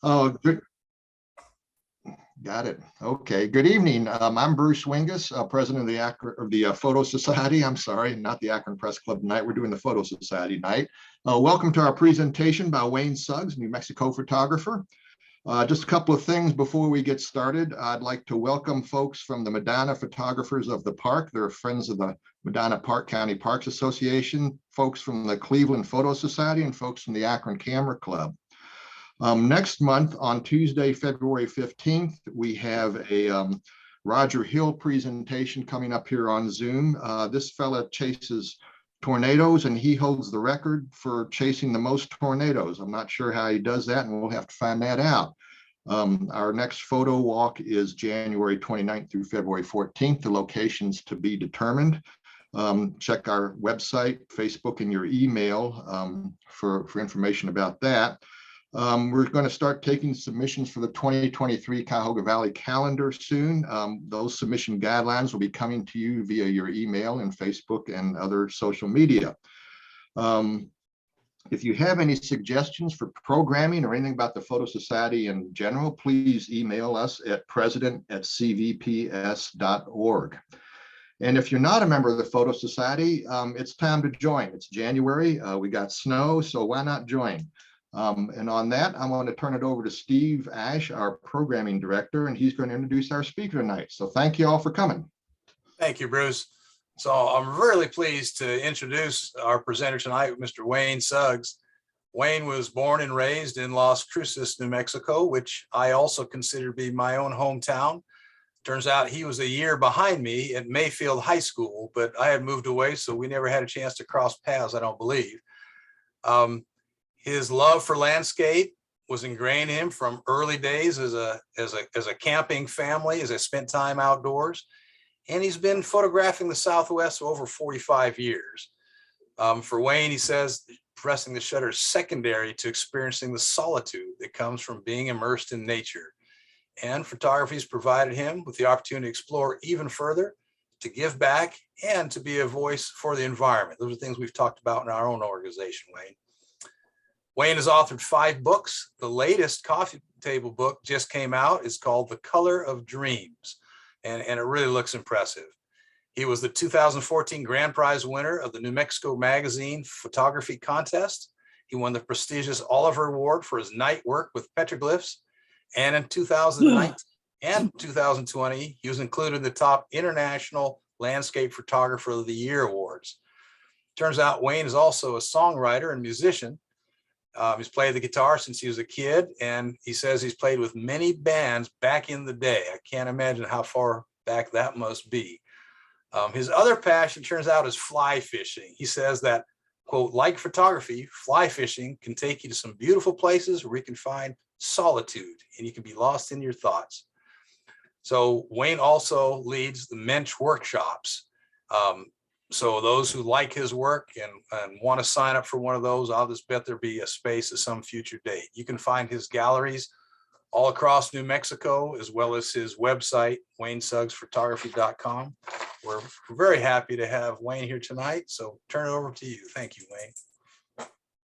Oh, good. Got it. Okay. Good evening. I'm Bruce Wingus, president of the Photo Society. I'm sorry, not the Akron Press Club tonight. We're doing the Photo Society night. Welcome to our presentation by Wayne Suggs, New Mexico photographer. Just a couple of things before we get started. I'd like to welcome folks from the Medina Photographers of the Park. They're friends of the Medina Park County Parks Association, folks from the Cleveland Photo Society, and folks from the Akron Camera Club. Next month on Tuesday, February 15th, we have a Roger Hill presentation coming up here on Zoom. This fella chases tornadoes and he holds the record for chasing the most tornadoes. I'm not sure how he does that, and we'll have to find that out. Our next photo walk is January 29th through February 14th. The locations to be determined. Check our website, Facebook, and your email for information about that. We're going to start taking submissions for the 2023 Cuyahoga Valley calendar soon. Those submission guidelines will be coming to you via your email and Facebook and other social media. If you have any suggestions for programming or anything about the Photo Society in general, please email us at president@cvps.org. And if you're not a member of the Photo Society, it's time to join. It's January. We got snow, so why not join? And on that, I want to turn it over to Steve Ash, our programming director, and he's going to introduce our speaker tonight. So thank you all for coming. Thank you, Bruce. So I'm really pleased to introduce our presenter tonight, Mr. Wayne Suggs. Wayne was born and raised in Las Cruces, New Mexico, which I also consider to be my own hometown. Turns out he was a year behind me at Mayfield High School, but I had moved away, so we never had a chance to cross paths, I don't believe. His love for landscape was ingrained in him from early days as a camping family, as I spent time outdoors. And he's been photographing the Southwest for over 45 years. For Wayne, he says, pressing the shutter is secondary to experiencing the solitude that comes from being immersed in nature. And photography has provided him with the opportunity to explore even further, to give back, and to be a voice for the environment. Those are things we've talked about in our own organization, Wayne. Wayne has authored 5 books. The latest coffee table book just came out. It's called The Color of Dreams, and it really looks impressive. He was the 2014 Grand Prize winner of the New Mexico Magazine Photography Contest. He won the prestigious Oliver Award for his night work with petroglyphs. And in 2019 and 2020, he was included in the top International Landscape Photographer of the Year awards. Turns out Wayne is also a songwriter and musician. He's played the guitar since he was a kid, and he says he's played with many bands back in the day. I can't imagine how far back that must be. His other passion, turns out, is fly fishing. He says that, quote, like photography, fly fishing can take you to some beautiful places where you can find solitude and you can be lost in your thoughts. So Wayne also leads the Mensch workshops. So those who like his work and want to sign up for one of those, I'll just bet there'll be a space at some future date. You can find his galleries all across New Mexico, as well as his website, WayneSuggsPhotography.com. We're very happy to have Wayne here tonight. So turn it over to you. Thank you, Wayne.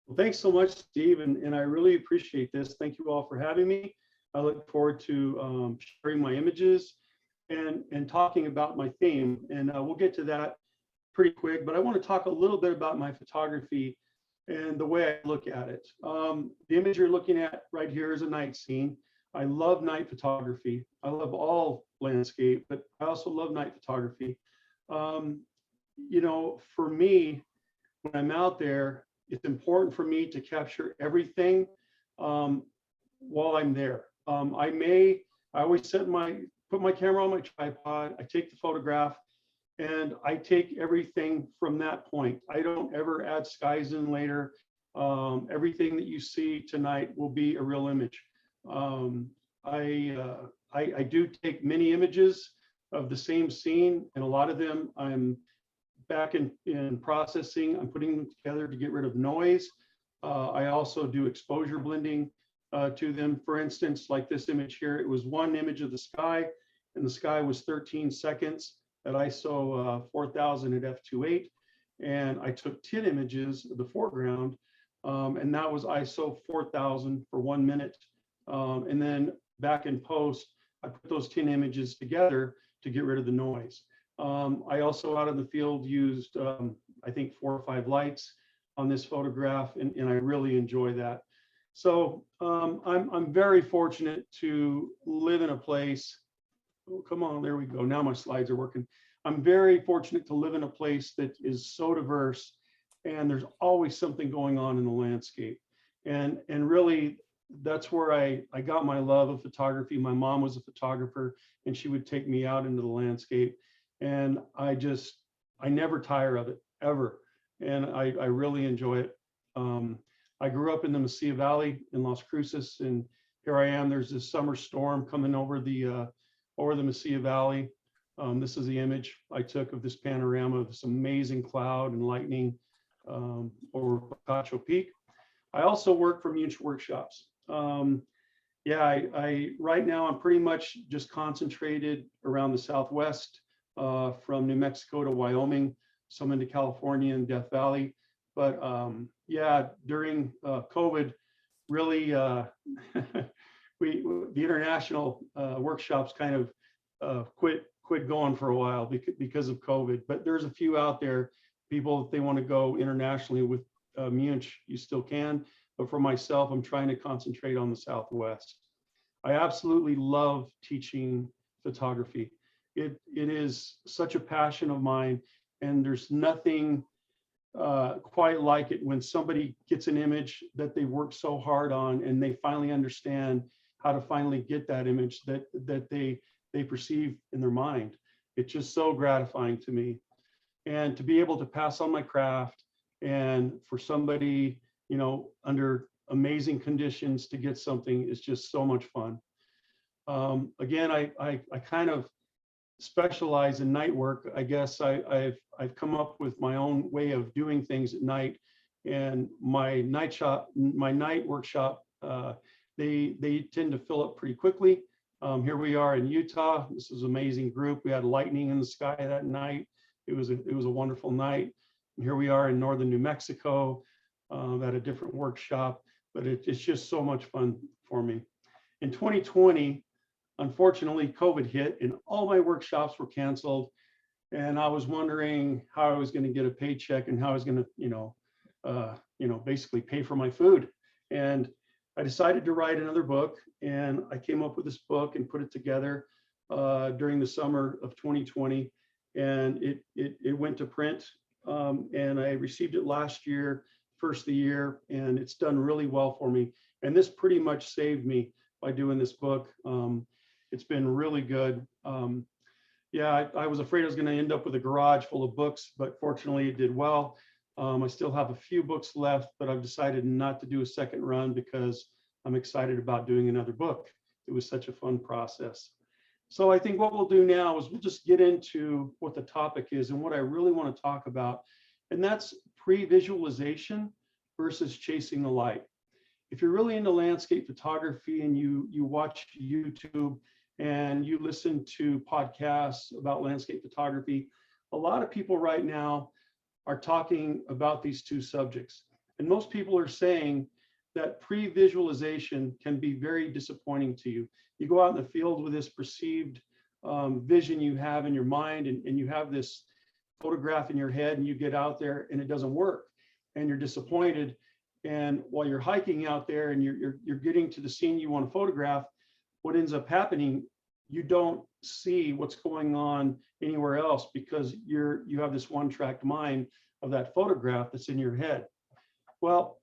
Well, thanks so much, Steve, and I really appreciate this. Thank you all for having me. I look forward to sharing my images and talking about my theme, and we'll get to that pretty quick, but I want to talk a little bit about my photography and the way I look at it. The image you're looking at right here is a night scene. I love night photography. I love all landscape, but I also love night photography. You know, for me, when I'm out there, it's important for me to capture everything while I'm there. I always put my camera on my tripod, I take the photograph, and I take everything from that point. I don't ever add skies in later. Everything that you see tonight will be a real image. I do take many images of the same scene, and a lot of them I'm back in processing. I'm putting them together to get rid of noise. I also do exposure blending to them. For instance, like this image here, it was one image of the sky, and the sky was 13 seconds at ISO 4000 at f2.8, and I took 10 images of the foreground, and that was ISO 4000 for 1 minute And then back in post, I put those 10 images together to get rid of the noise. I also out in the field used, I think 4 or 5 lights on this photograph, and I really enjoy that. So I'm very fortunate to live in a place. Oh, come on, there we go. Now my slides are working. I'm very fortunate to live in a place that is so diverse, and there's always something going on in the landscape. And really, that's where I got my love of photography. My mom was a photographer, and she would take me out into the landscape. And I never tire of it, ever. And I really enjoy it. I grew up in the Mesilla Valley in Las Cruces, and here I am. There's this summer storm coming over the Mesilla Valley. This is the image I took of this panorama of this amazing cloud and lightning over Picacho Peak. I also work for Munch Workshops. Yeah, right now I'm pretty much just concentrated around the Southwest, from New Mexico to Wyoming, some into California and Death Valley. But yeah, during COVID, really, the international workshops kind of quit going for a while because of COVID. But there's a few out there, people, if they want to go internationally with Munch, you still can. But for myself, I'm trying to concentrate on the Southwest. I absolutely love teaching photography. It is such a passion of mine, and there's nothing quite like it when somebody gets an image that they worked so hard on, and they finally understand how to finally get that image that they perceive in their mind. It's just so gratifying to me. And to be able to pass on my craft, and for somebody, you know, under amazing conditions to get something is just so much fun. Again, I kind of specialize in night work. I guess I've come up with my own way of doing things at night, and my night workshop, they tend to fill up pretty quickly. Here we are in Utah. This is an amazing group. We had lightning in the sky that night. It was a wonderful night. And here we are in northern New Mexico at a different workshop, but it's just so much fun for me. In 2020, unfortunately, COVID hit and all my workshops were canceled. And I was wondering how I was going to get a paycheck and how I was going to, basically pay for my food. And I decided to write another book, and I came up with this book and put it together during the summer of 2020. And it went to print, and I received it last year, first of the year, and it's done really well for me. And this pretty much saved me by doing this book. It's been really good. Yeah, I was afraid I was going to end up with a garage full of books, but fortunately it did well. I still have a few books left, but I've decided not to do a second run because I'm excited about doing another book. It was such a fun process. So I think what we'll do now is we'll just get into what the topic is and what I really want to talk about. And that's pre-visualization versus chasing the light. If you're really into landscape photography and you watch YouTube and you listen to podcasts about landscape photography, a lot of people right now are talking about these two subjects. And most people are saying that pre-visualization can be very disappointing to you. You go out in the field with this perceived vision you have in your mind, and you have this photograph in your head, and you get out there and it doesn't work, and you're disappointed. And while you're hiking out there and you're getting to the scene you want to photograph, what ends up happening, you don't see what's going on anywhere else because you have this one-track mind of that photograph that's in your head. Well,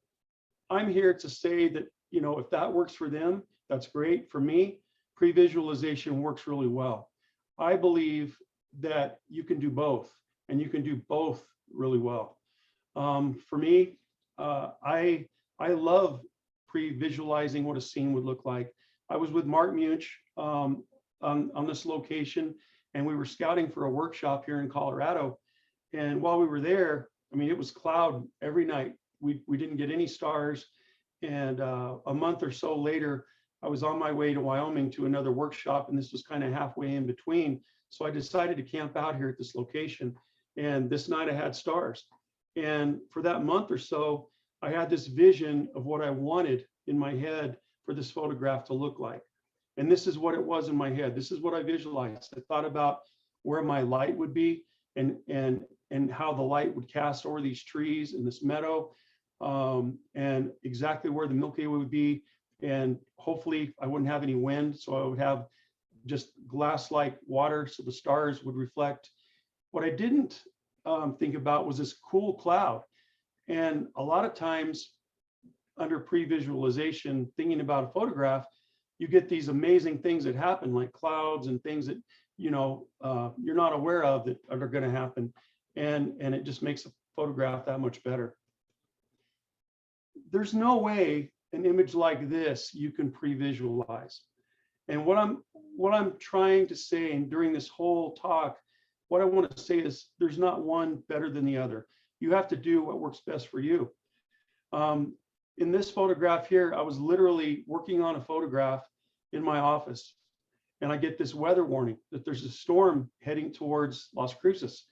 I'm here to say that, you know, if that works for them, that's great. For me, pre-visualization works really well. I believe that you can do both, and you can do both really well. For me, I love pre-visualizing what a scene would look like. I was with Mark Munch on this location, and we were scouting for a workshop here in Colorado. And while we were there, I mean, it was cloud every night. We didn't get any stars. And a month or so later, I was on my way to Wyoming to another workshop, and this was kind of halfway in between. So I decided to camp out here at this location. And this night I had stars. And for that month or so, I had this vision of what I wanted in my head for this photograph to look like. And this is what it was in my head. This is what I visualized. I thought about where my light would be and how the light would cast over these trees in this meadow, and exactly where the Milky Way would be. And hopefully I wouldn't have any wind, so I would have just glass-like water so the stars would reflect. What I didn't think about was this cool cloud. And a lot of times under pre-visualization, thinking about a photograph, you get these amazing things that happen, like clouds and things that you're not aware of that are going to happen, and it just makes a photograph that much better. There's no way an image like this you can pre-visualize. And what I'm trying to say, and during this whole talk, what I want to say is there's not one better than the other. You have to do what works best for you. In this photograph here, I was literally working on a photograph in my office, and I get this weather warning that there's a storm heading towards Las Cruces.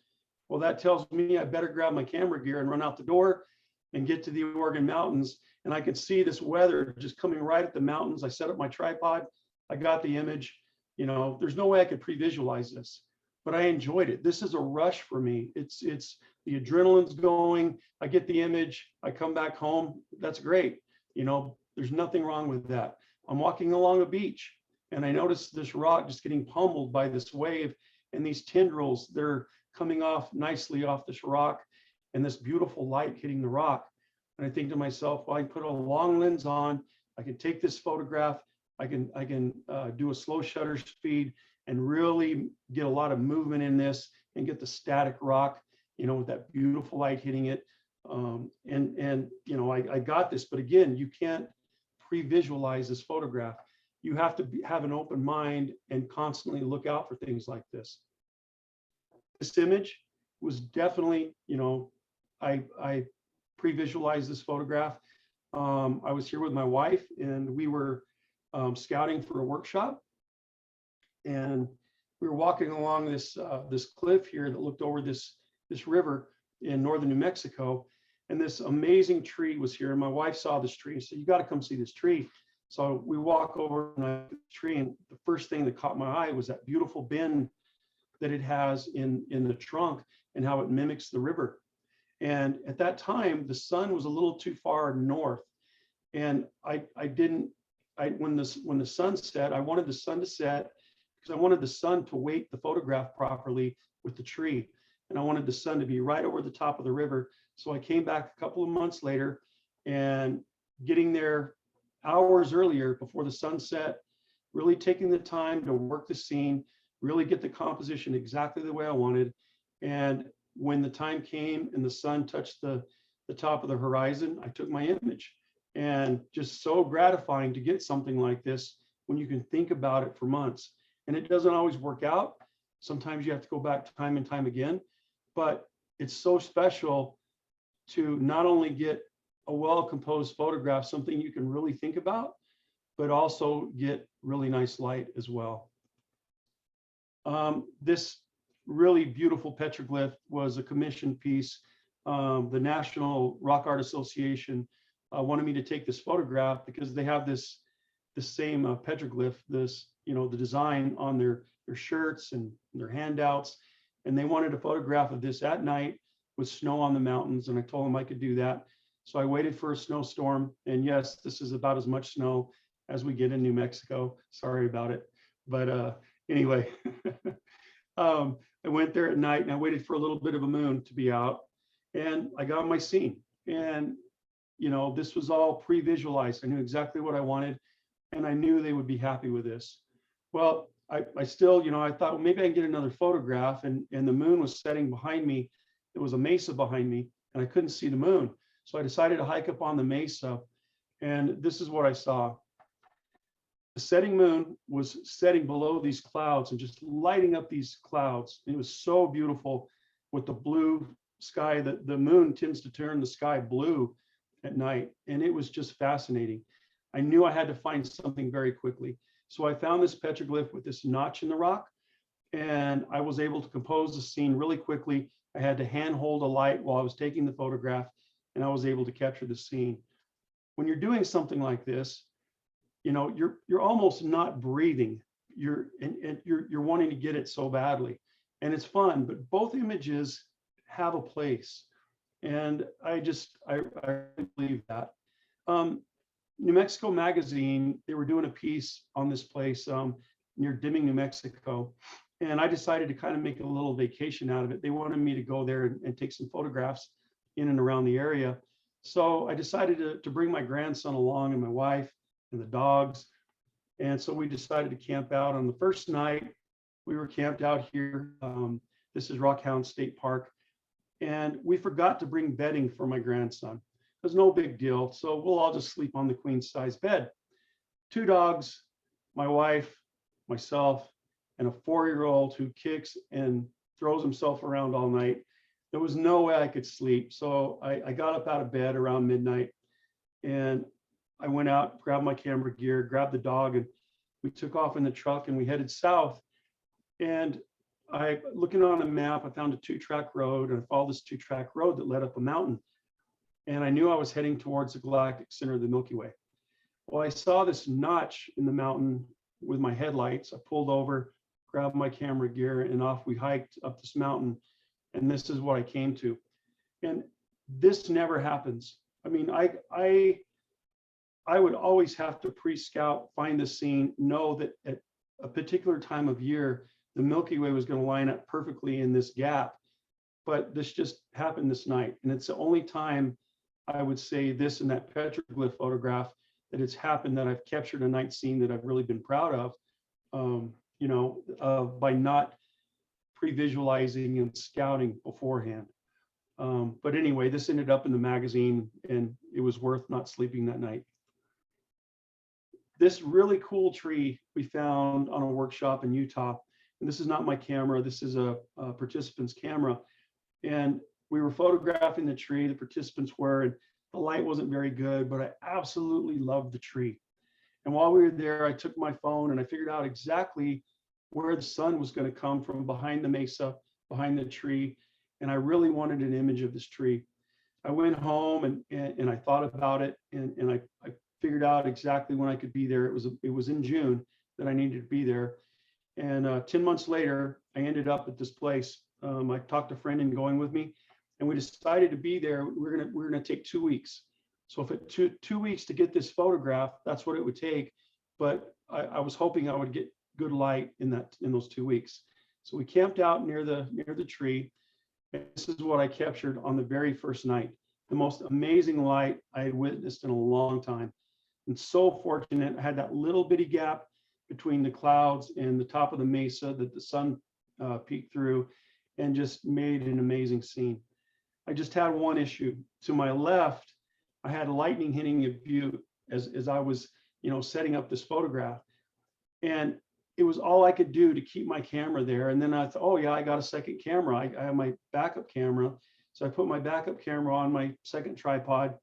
Well, that tells me I better grab my camera gear and run out the door and get to the Oregon mountains. And I could see this weather just coming right at the mountains. I set up my tripod. I got the image. There's no way I could pre-visualize this, but I enjoyed it. This is a rush for me. It's the adrenaline's going. I get the image. I come back home. That's great. There's nothing wrong with that. I'm walking along a beach and I notice this rock just getting pummeled by this wave, and these tendrils, they're coming off nicely off this rock, and this beautiful light hitting the rock. And I think to myself, well, I can put a long lens on. I can take this photograph. I can do a slow shutter speed and really get a lot of movement in this and get the static rock, with that beautiful light hitting it. I got this, but again, you can't pre-visualize this photograph. You have to have an open mind and constantly look out for things like this. This image was definitely, I pre-visualized this photograph. I was here with my wife, and we were scouting for a workshop, and we were walking along this cliff here that looked over this river in northern New Mexico, and this amazing tree was here. And my wife saw this tree and said, "You got to come see this tree." So we walk over to the tree, and the first thing that caught my eye was that beautiful bend that it has in the trunk and how it mimics the river. And at that time, the sun was a little too far north, and when the sun set, I wanted the sun to set because I wanted the sun to weight the photograph properly with the tree, and I wanted the sun to be right over the top of the river. So I came back a couple of months later, and getting there hours earlier before the sun set, really taking the time to work the scene, really get the composition exactly the way I wanted. And when the time came and the sun touched the top of the horizon, I took my image. And just so gratifying to get something like this when you can think about it for months. And it doesn't always work out. Sometimes you have to go back time and time again, but it's so special to not only get a well-composed photograph, something you can really think about, but also get really nice light as well. This really beautiful petroglyph was a commissioned piece. The National Rock Art Association wanted me to take this photograph because they have the same petroglyph, the design on their shirts and their handouts, and they wanted a photograph of this at night with snow on the mountains, and I told them I could do that. So I waited for a snowstorm, and yes, this is about as much snow as we get in New Mexico. Sorry about it, but anyway, I went there at night and I waited for a little bit of a moon to be out, and I got my scene. And this was all pre-visualized. I knew exactly what I wanted, and I knew they would be happy with this. Well, I still, I thought, well, maybe I can get another photograph, and the moon was setting behind me. There was a mesa behind me, and I couldn't see the moon. So I decided to hike up on the mesa, and this is what I saw. The setting moon was setting below these clouds and just lighting up these clouds. It was so beautiful with the blue sky. The moon tends to turn the sky blue at night, and it was just fascinating. I knew I had to find something very quickly. So I found this petroglyph with this notch in the rock, and I was able to compose the scene really quickly. I had to hand hold a light while I was taking the photograph, and I was able to capture the scene. When you're doing something like this, you're almost not breathing. You're wanting to get it so badly, and it's fun. But both images have a place, and I believe that. New Mexico Magazine, they were doing a piece on this place near Deming, New Mexico, and I decided to kind of make a little vacation out of it. They wanted me to go there and take some photographs in and around the area. So I decided to bring my grandson along and my wife and the dogs. And so we decided to camp out. On the first night, we were camped out here. This is Rockhound State Park. And we forgot to bring bedding for my grandson. It was no big deal. So we'll all just sleep on the queen size bed. 2 dogs, my wife, myself, and a 4-year-old who kicks and throws himself around all night. There was no way I could sleep. So I got up out of bed around midnight, and I went out, grabbed my camera gear, grabbed the dog, and we took off in the truck and we headed south. And looking on a map, I found a 2-track road, and I followed this 2-track road that led up a mountain. And I knew I was heading towards the galactic center of the Milky Way. Well, I saw this notch in the mountain with my headlights. I pulled over, grabbed my camera gear, and off we hiked up this mountain. And this is what I came to. And this never happens. I mean, I would always have to pre-scout, find the scene, know that at a particular time of year, the Milky Way was going to line up perfectly in this gap. But this just happened this night. And it's the only time I would say this in that petroglyph photograph that it's happened that I've captured a night scene that I've really been proud of, by not pre-visualizing and scouting beforehand. But anyway, this ended up in the magazine, and it was worth not sleeping that night. This really cool tree we found on a workshop in Utah, and this is not my camera, this is a participant's camera. And we were photographing the tree, the participants were, and the light wasn't very good, but I absolutely loved the tree. And while we were there, I took my phone and I figured out exactly where the sun was going to come from behind the mesa, behind the tree. And I really wanted an image of this tree. I went home and I thought about it, and I figured out exactly when I could be there. It was in June that I needed to be there. And 10 months later, I ended up at this place. I talked a friend into going with me, and we decided to be there. We're gonna take 2 weeks. So if it took 2 weeks to get this photograph, that's what it would take. But I was hoping I would get good light in those 2 weeks. So we camped out near the tree. And this is what I captured on the very first night. The most amazing light I had witnessed in a long time. And so fortunate, I had that little bitty gap between the clouds and the top of the mesa that the sun peeked through, and just made an amazing scene. I just had one issue. To my left, I had lightning hitting a butte as I was, setting up this photograph. And it was all I could do to keep my camera there. And then I thought, oh yeah, I got a second camera. I have my backup camera. So I put my backup camera on my second tripod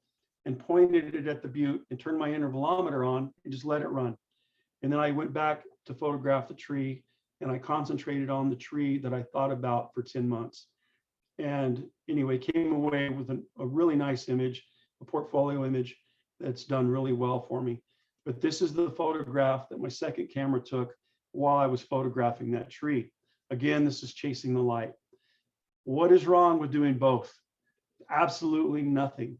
and pointed it at the butte and turned my intervalometer on and just let it run. And then I went back to photograph the tree, and I concentrated on the tree that I thought about for 10 months. And anyway, came away with a really nice image, a portfolio image that's done really well for me. But this is the photograph that my second camera took while I was photographing that tree. Again, this is chasing the light. What is wrong with doing both? Absolutely nothing.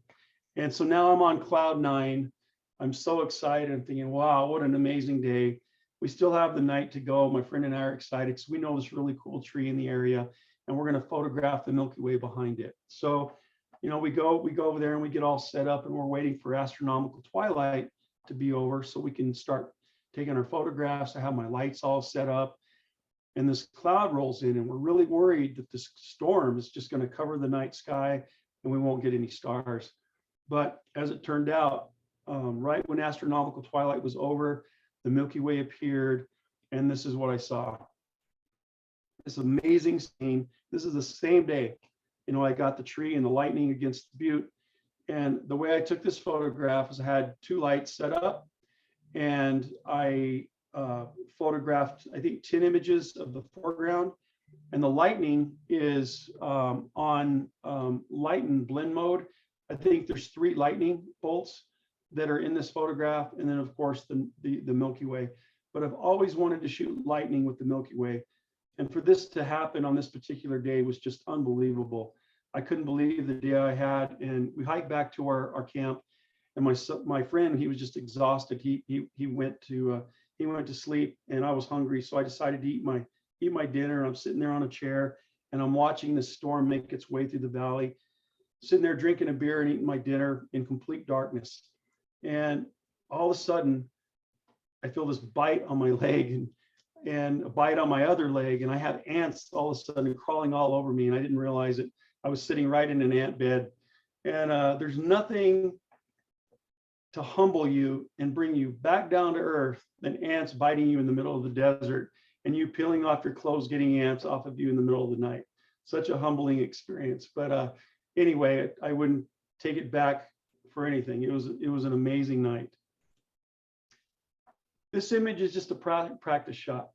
And so now I'm on cloud 9. I'm so excited. I'm thinking, wow, what an amazing day. We still have the night to go. My friend and I are excited because we know this really cool tree in the area, and we're going to photograph the Milky Way behind it. So, we go over there and we get all set up, and we're waiting for astronomical twilight to be over so we can start taking our photographs. I have my lights all set up, and this cloud rolls in, and we're really worried that this storm is just going to cover the night sky and we won't get any stars. But as it turned out, right when astronomical twilight was over, the Milky Way appeared, and this is what I saw. This amazing scene. This is the same day, I got the tree and the lightning against the butte. And the way I took this photograph is I had 2 lights set up, and I photographed, I think, 10 images of the foreground. And the lightning is on light and blend mode. I think there's 3 lightning bolts that are in this photograph, and then of course the Milky Way. But I've always wanted to shoot lightning with the Milky Way. And for this to happen on this particular day was just unbelievable. I couldn't believe the day I had. And we hiked back to our camp, and my friend, he was just exhausted. He went to sleep, and I was hungry, so I decided to eat my dinner. I'm sitting there on a chair, and I'm watching the storm make its way through the valley, sitting there drinking a beer and eating my dinner in complete darkness. And all of a sudden, I feel this bite on my leg and a bite on my other leg, and I have ants all of a sudden crawling all over me, and I didn't realize it. I was sitting right in an ant bed, and there's nothing to humble you and bring you back down to earth than ants biting you in the middle of the desert and you peeling off your clothes, getting ants off of you in the middle of the night. Such a humbling experience. But anyway, I wouldn't take it back for anything. It was an amazing night. This image is just a practice shot.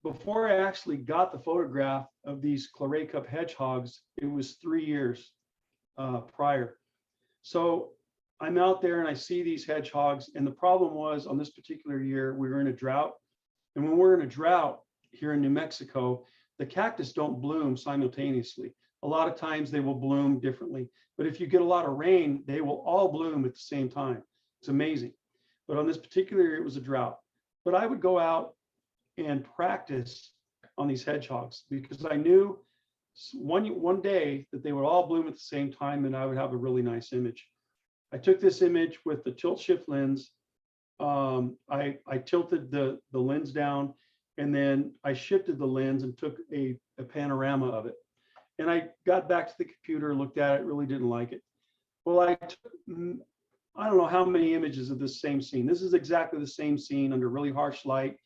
Before I actually got the photograph of these claret cup hedgehogs, it was 3 years prior. So I'm out there and I see these hedgehogs, and the problem was on this particular year, we were in a drought. And when we're in a drought here in New Mexico, the cactus don't bloom simultaneously. A lot of times they will bloom differently, but if you get a lot of rain, they will all bloom at the same time. It's amazing. But on this particular year, it was a drought. But I would go out and practice on these hedgehogs because I knew one day that they would all bloom at the same time and I would have a really nice image. I took this image with the tilt shift lens. I tilted the lens down, and then I shifted the lens and took a panorama of it. And I got back to the computer, looked at it, really didn't like it. Well, I don't know how many images of this same scene. This is exactly the same scene under really harsh light.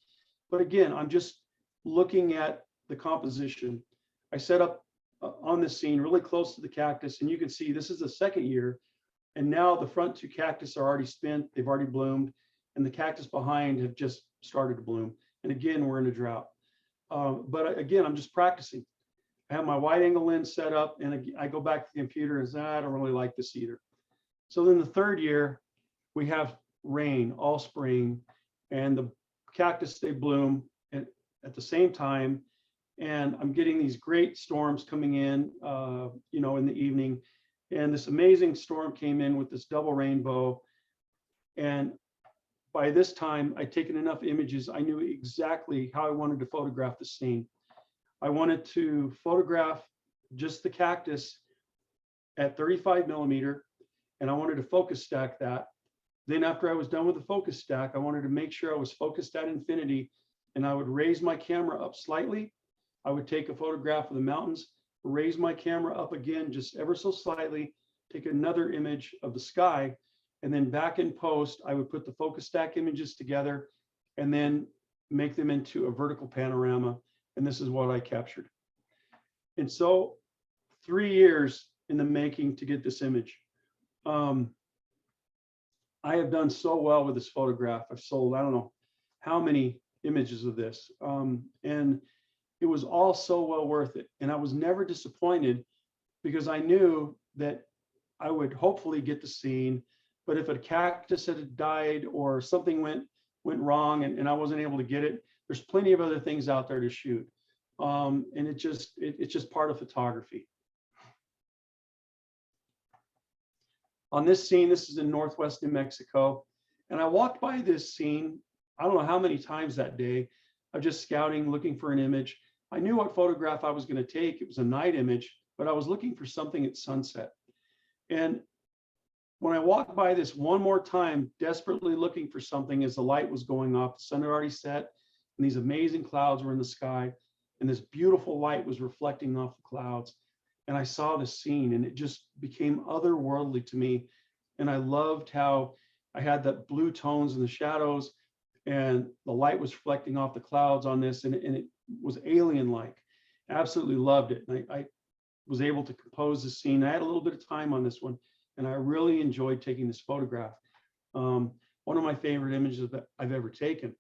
But again, I'm just looking at the composition. I set up on this scene really close to the cactus, and you can see this is the second year. And now the front two cactus are already spent, they've already bloomed, and the cactus behind have just started to bloom. And again, we're in a drought. But again, I'm just practicing. I have my wide angle lens set up, and I go back to the computer and say, I don't really like this either. So then the third year, we have rain all spring, and the cactus, they bloom at the same time. And I'm getting these great storms coming in, in the evening. And this amazing storm came in with this double rainbow. And by this time, I'd taken enough images. I knew exactly how I wanted to photograph the scene. I wanted to photograph just the cactus at 35 millimeter, and I wanted to focus stack that. Then after I was done with the focus stack, I wanted to make sure I was focused at infinity, and I would raise my camera up slightly. I would take a photograph of the mountains, raise my camera up again, just ever so slightly, take another image of the sky, and then back in post, I would put the focus stack images together and then make them into a vertical panorama. And this is what I captured. And so 3 years in the making to get this image. I have done so well with this photograph. I've sold, I don't know how many images of this. And it was all so well worth it. And I was never disappointed because I knew that I would hopefully get the scene, but if a cactus had died or something went wrong and I wasn't able to get it, there's plenty of other things out there to shoot. And it's just part of photography. On this scene, this is in Northwest New Mexico. And I walked by this scene, I don't know how many times that day. I'm just scouting, looking for an image. I knew what photograph I was going to take. It was a night image, but I was looking for something at sunset. And when I walked by this one more time, desperately looking for something as the light was going off, the sun had already set, and these amazing clouds were in the sky, and this beautiful light was reflecting off the clouds. And I saw this scene, and it just became otherworldly to me. And I loved how I had that blue tones in the shadows, and the light was reflecting off the clouds on this, and it was alien-like. Absolutely loved it. And I was able to compose the scene. I had a little bit of time on this one, and I really enjoyed taking this photograph. One of my favorite images that I've ever taken.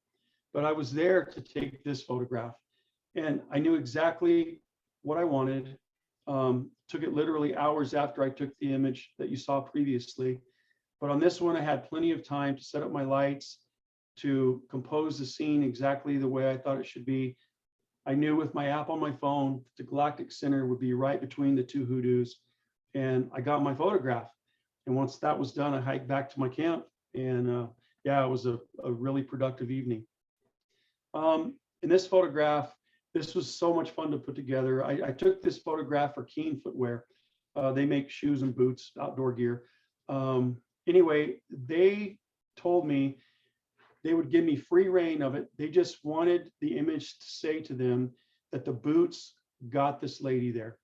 But I was there to take this photograph, and I knew exactly what I wanted. Took it literally hours after I took the image that you saw previously. But on this one, I had plenty of time to set up my lights, to compose the scene exactly the way I thought it should be. I knew with my app on my phone, the galactic center would be right between the two hoodoos. And I got my photograph. And once that was done, I hiked back to my camp. And yeah, it was a really productive evening. In this photograph, this was so much fun to put together. I took this photograph for Keen Footwear. They make shoes and boots, outdoor gear. Anyway, they told me they would give me free reign of it. They just wanted the image to say to them that the boots got this lady there.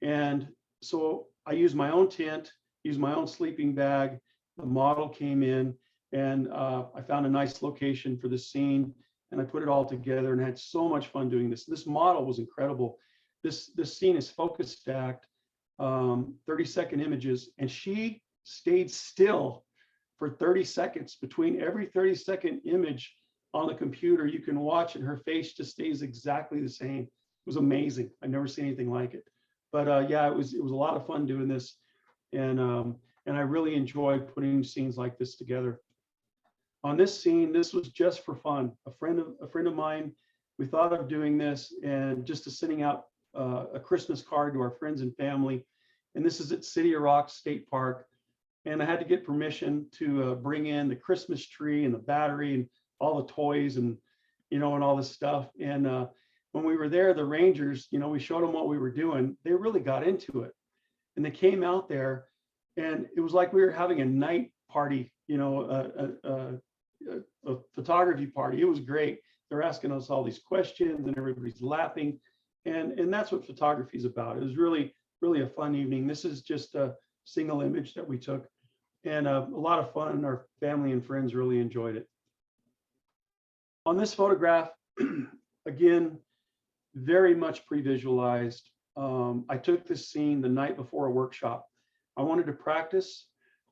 And so I used my own tent, used my own sleeping bag. The model came in, and I found a nice location for the scene, and I put it all together and had so much fun doing this. This model was incredible. This scene is focus stacked, 30-second images, and she stayed still for 30 seconds. Between every 30-second image on the computer, you can watch, and her face just stays exactly the same. It was amazing. I've never seen anything like it. But yeah, it was a lot of fun doing this, and I really enjoy putting scenes like this together. On this scene, this was just for fun. A friend of mine, we thought of doing this and just to sending out a Christmas card to our friends and family. And this is at City of Rocks State Park. And I had to get permission to bring in the Christmas tree and the battery and all the toys and, and all this stuff. And when we were there, the Rangers, we showed them what we were doing. They really got into it. And they came out there, and it was like we were having a night party, a photography party. It was great. They're asking us all these questions and everybody's laughing. And that's what photography is about. It was really, really a fun evening. This is just a single image that we took, and a lot of fun. Our family and friends really enjoyed it. On this photograph, again, very much pre-visualized. I took this scene the night before a workshop. I wanted to practice.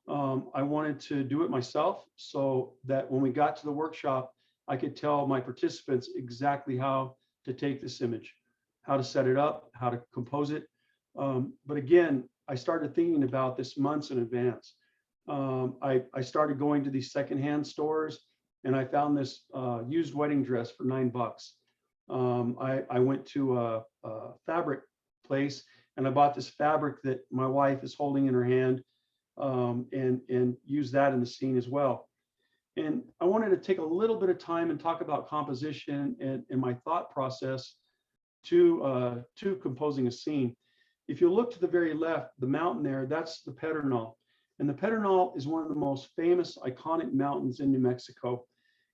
I wanted to do it myself so that when we got to the workshop, I could tell my participants exactly how to take this image, how to set it up, how to compose it. But again, I started thinking about this months in advance. I started going to these secondhand stores, and I found this used wedding dress for $9. I went to a fabric place, and I bought this fabric that my wife is holding in her hand, and use that in the scene as well. And I wanted to take a little bit of time and talk about composition and my thought process to composing a scene. If you look to the very left, the mountain there, that's the Pedernal. And the Pedernal is one of the most famous, iconic mountains in New Mexico.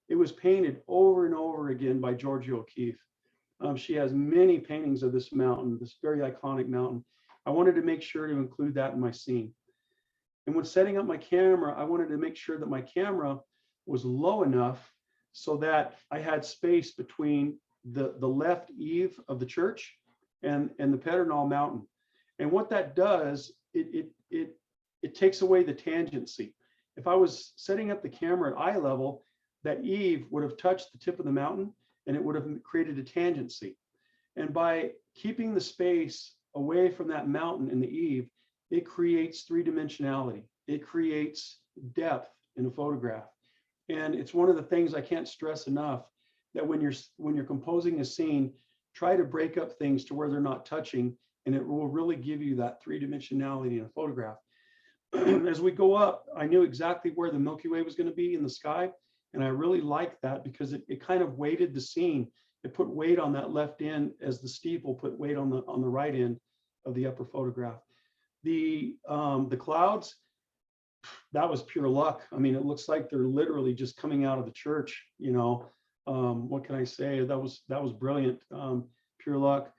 It was painted over and over again by Georgia O'Keeffe. She has many paintings of this mountain, this very iconic mountain. I wanted to make sure to include that in my scene. And when setting up my camera, I wanted to make sure that my camera was low enough so that I had space between the left eave of the church and the Pedernal Mountain. And what that does, it takes away the tangency. If I was setting up the camera at eye level, that eave would have touched the tip of the mountain, and it would have created a tangency. And by keeping the space away from that mountain and the eave, it creates three-dimensionality. It creates depth in a photograph. And it's one of the things I can't stress enough, that when you're composing a scene, try to break up things to where they're not touching, and it will really give you that three-dimensionality in a photograph. As we go up, I knew exactly where the Milky Way was going to be in the sky. And I really liked that because it kind of weighted the scene. It put weight on that left end as the steeple put weight on the right end of the upper photograph. The clouds, that was pure luck. I mean, it looks like they're literally just coming out of the church, what can I say? That was brilliant, pure luck.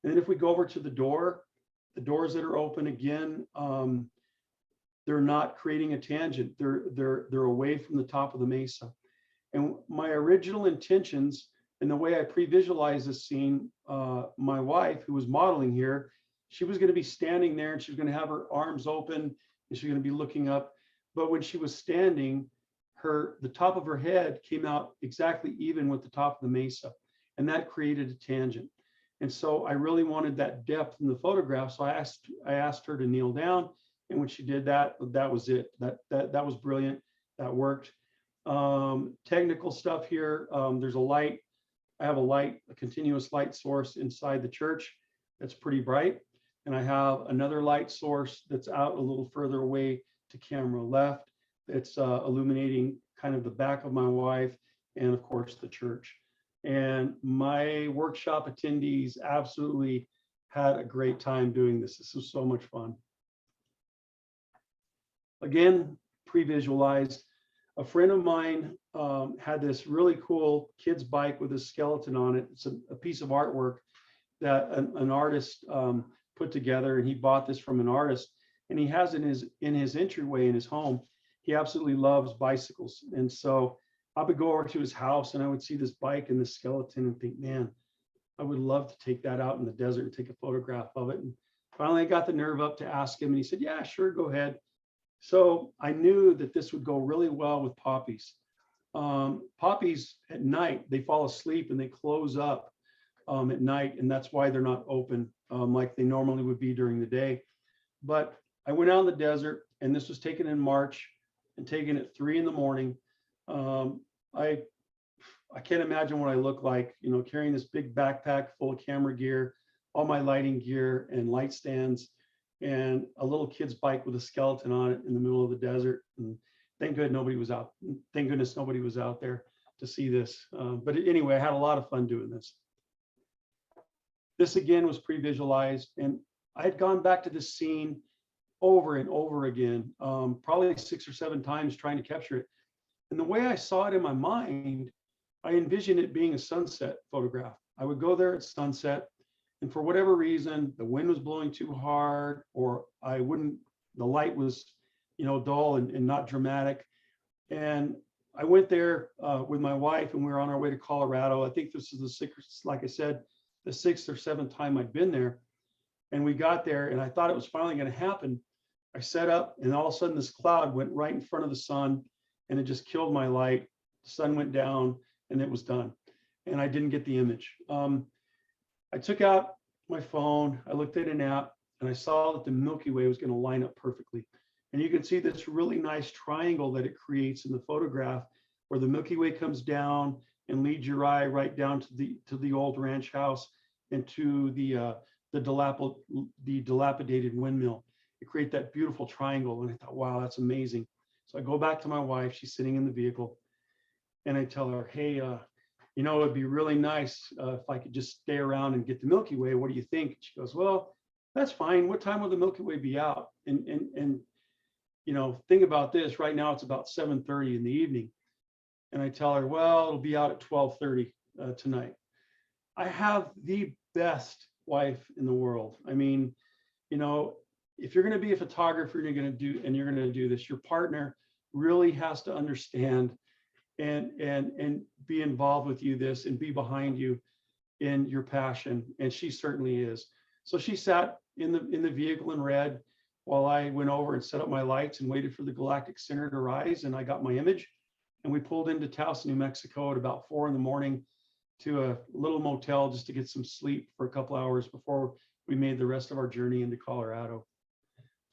And then if we go over to the doors that are open again, they're not creating a tangent. They're away from the top of the mesa. And my original intentions and the way I pre-visualized this scene, my wife, who was modeling here, she was going to be standing there and she was going to have her arms open and she was going to be looking up. But when she was standing, the top of her head came out exactly even with the top of the mesa, and that created a tangent. And so I really wanted that depth in the photograph. So I asked her to kneel down And when she did that, that was it. That was brilliant. That worked. Technical stuff here. There's a light. I have a continuous light source inside the church that's pretty bright. And I have another light source that's out a little further away to camera left. It's illuminating kind of the back of my wife and of course the church. And my workshop attendees absolutely had a great time doing this. This was so much fun. Again, pre-visualized. A friend of mine had this really cool kid's bike with a skeleton on it. It's a piece of artwork that an artist put together, and he bought this from an artist, and he has it in his entryway in his home. He absolutely loves bicycles, and so I would go over to his house and I would see this bike and this skeleton and think, man, I would love to take that out in the desert and take a photograph of it. And finally I got the nerve up to ask him, and he said, yeah, sure, go ahead. So I knew that this would go really well with poppies. Poppies at night, they fall asleep and they close up at night, and that's why they're not open like they normally would be during the day. But I went out in the desert, and this was taken in March and taken at 3 in the morning. I can't imagine what I look like, you know, carrying this big backpack full of camera gear, all my lighting gear and light stands, and a little kid's bike with a skeleton on it in the middle of the desert. And thank goodness nobody was out. Thank goodness nobody was out there to see this. But anyway, I had a lot of fun doing this. This again was pre-visualized, and I had gone back to this scene over and over again, probably 6 or 7 times trying to capture it. And the way I saw it in my mind, I envisioned it being a sunset photograph. I would go there at sunset, and for whatever reason, the wind was blowing too hard, or the light was, you know, dull and not dramatic. And I went there with my wife, and we were on our way to Colorado. I think this is the 6th, like I said, the 6th or 7th time I'd been there. And we got there, and I thought it was finally going to happen. I set up, and all of a sudden this cloud went right in front of the sun, and it just killed my light. The sun went down, and it was done. And I didn't get the image. I took out my phone, I looked at an app, and I saw that the Milky Way was going to line up perfectly. And you can see this really nice triangle that it creates in the photograph, where the Milky Way comes down and leads your eye right down to the old ranch house and to the dilapidated windmill. It creates that beautiful triangle. And I thought, wow, that's amazing. So I go back to my wife, she's sitting in the vehicle, and I tell her, hey, you know, it'd be really nice if I could just stay around and get the Milky Way. What do you think? She goes, well, that's fine. What time will the Milky Way be out? And you know, think about this. Right now it's about 7:30 in the evening. And I tell her, well, it'll be out at 12:30 tonight. I have the best wife in the world. I mean, you know, if you're going to be a photographer and you're going to do this, your partner really has to understand and be involved with you this and be behind you in your passion. And she certainly is. So she sat in the vehicle and read while I went over and set up my lights and waited for the galactic center to rise, and I got my image. And we pulled into Taos, New Mexico at about 4 in the morning to a little motel just to get some sleep for a couple hours before we made the rest of our journey into Colorado.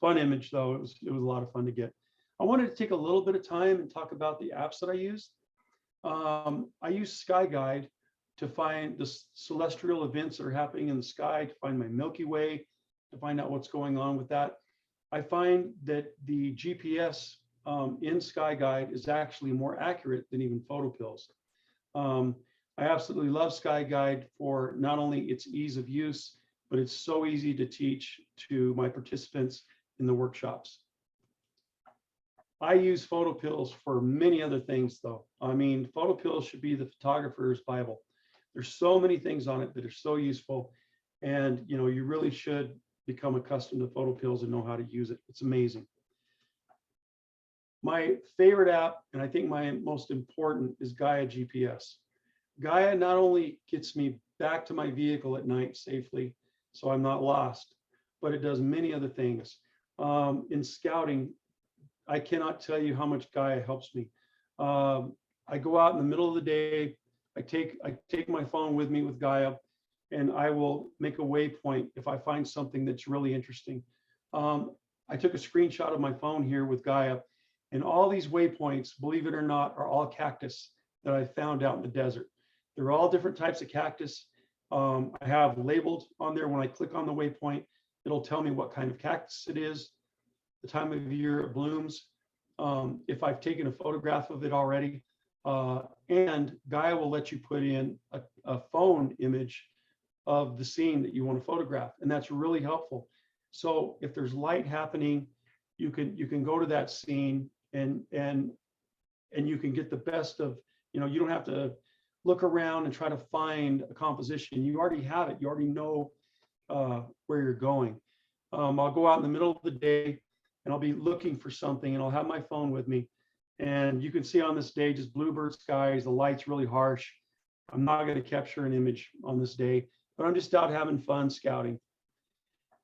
Fun image though, it was a lot of fun to get. I wanted to take a little bit of time and talk about the apps that I use. I use Sky Guide to find the celestial events that are happening in the sky, to find my Milky Way, to find out what's going on with that. I find that the GPS in Sky Guide is actually more accurate than even PhotoPills. I absolutely love Sky Guide for not only its ease of use, but it's so easy to teach to my participants in the workshops. I use PhotoPills for many other things though. I mean, PhotoPills should be the photographer's Bible. There's so many things on it that are so useful, and you know, you really should become accustomed to PhotoPills and know how to use it. It's amazing. My favorite app, and I think my most important, is Gaia GPS. Gaia not only gets me back to my vehicle at night safely, so I'm not lost, but it does many other things. In scouting, I cannot tell you how much Gaia helps me. I go out in the middle of the day, I take my phone with me with Gaia, and I will make a waypoint if I find something that's really interesting. I took a screenshot of my phone here with Gaia, and all these waypoints, believe it or not, are all cactus that I found out in the desert. They're all different types of cactus. I have labeled on there. When I click on the waypoint, it'll tell me what kind of cactus it is, the time of year it blooms, if I've taken a photograph of it already, and Gaia will let you put in a phone image of the scene that you want to photograph, and that's really helpful. So if there's light happening, you can go to that scene and you can get the best of, you don't have to look around and try to find a composition. You already have it. You already know where you're going. I'll go out in the middle of the day and I'll be looking for something, and I'll have my phone with me. And you can see on this day, just bluebird skies, the light's really harsh. I'm not going to capture an image on this day, but I'm just out having fun scouting.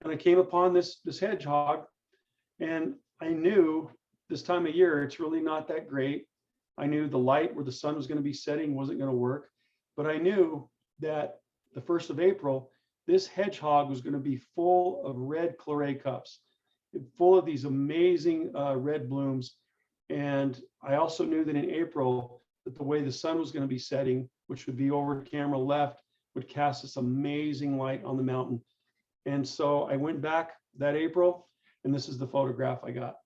And I came upon this hedgehog, and I knew this time of year, it's really not that great. I knew the light where the sun was going to be setting wasn't going to work, but I knew that the 1st of April, this hedgehog was going to be full of red claret cups, full of these amazing red blooms. And I also knew that in April, that the way the sun was going to be setting, which would be over to camera left, would cast this amazing light on the mountain. And so I went back that April, and this is the photograph I got.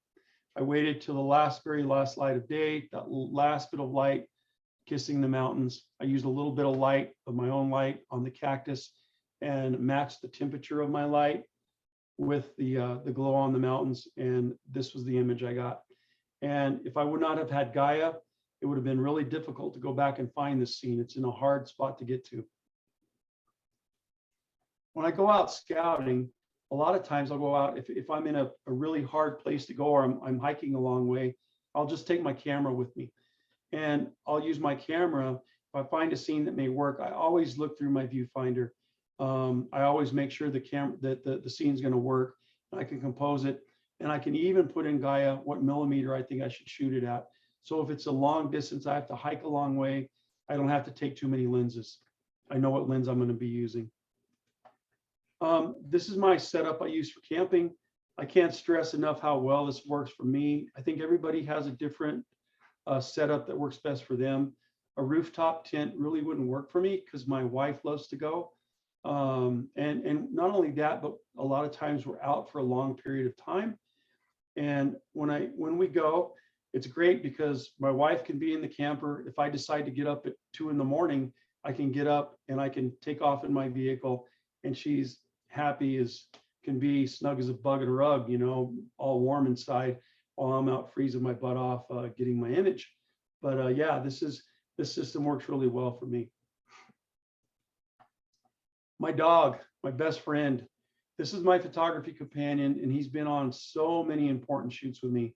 I waited till the very last light of day, that last bit of light kissing the mountains. I used a little bit of light, of my own light, on the cactus and matched the temperature of my light with the glow on the mountains. And this was the image I got. And if I would not have had Gaia, it would have been really difficult to go back and find this scene. It's in a hard spot to get to. When I go out scouting, a lot of times I'll go out, if I'm in a really hard place to go, or I'm hiking a long way, I'll just take my camera with me. And I'll use my camera. If I find a scene that may work, I always look through my viewfinder. I always make sure the scene's going to work. I can compose it, and I can even put in Gaia what millimeter I think I should shoot it at. So if it's a long distance, I have to hike a long way, I don't have to take too many lenses. I know what lens I'm going to be using. This is my setup I use for camping. I can't stress enough how well this works for me. I think everybody has a different setup that works best for them. A rooftop tent really wouldn't work for me because my wife loves to go. And not only that, but a lot of times we're out for a long period of time. And when we go, it's great because my wife can be in the camper. If I decide to get up at 2 in the morning, I can get up and I can take off in my vehicle, and she's happy as can be, snug as a bug in a rug, all warm inside, while I'm out freezing my butt off getting my image. But yeah, this system works really well for me. My dog, my best friend. This is my photography companion, and he's been on so many important shoots with me.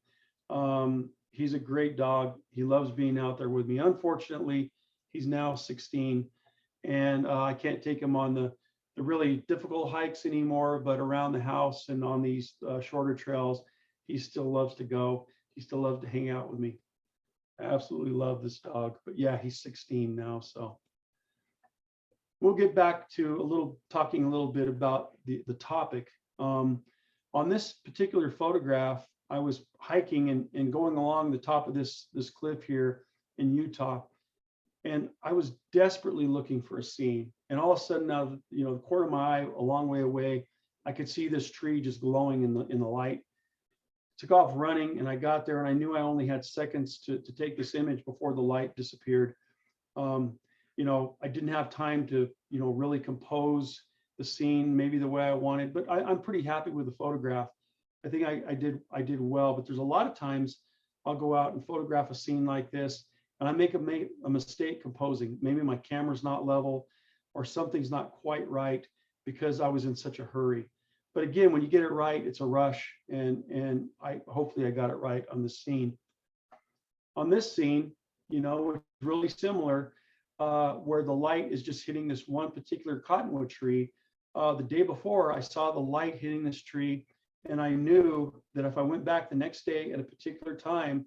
He's a great dog. He loves being out there with me. Unfortunately, he's now 16, and I can't take him on the really difficult hikes anymore, but around the house and on these shorter trails, he still loves to go. He still loves to hang out with me. I absolutely love this dog, but yeah, he's 16 now, so. We'll get back to talking a little bit about the topic. On this particular photograph, I was hiking and going along the top of this cliff here in Utah, and I was desperately looking for a scene. And all of a sudden, out of the corner of my eye, a long way away, I could see this tree just glowing in the light. Took off running, and I got there, and I knew I only had seconds to take this image before the light disappeared. I didn't have time to, really compose the scene maybe the way I wanted, but I'm pretty happy with the photograph. I think I did well, but there's a lot of times I'll go out and photograph a scene like this, and I make a mistake composing. Maybe my camera's not level, or something's not quite right because I was in such a hurry. But again, when you get it right, it's a rush, and hopefully I got it right on this scene. On this scene, it's really similar. Where the light is just hitting this one particular cottonwood tree. The day before, I saw the light hitting this tree, and I knew that if I went back the next day at a particular time,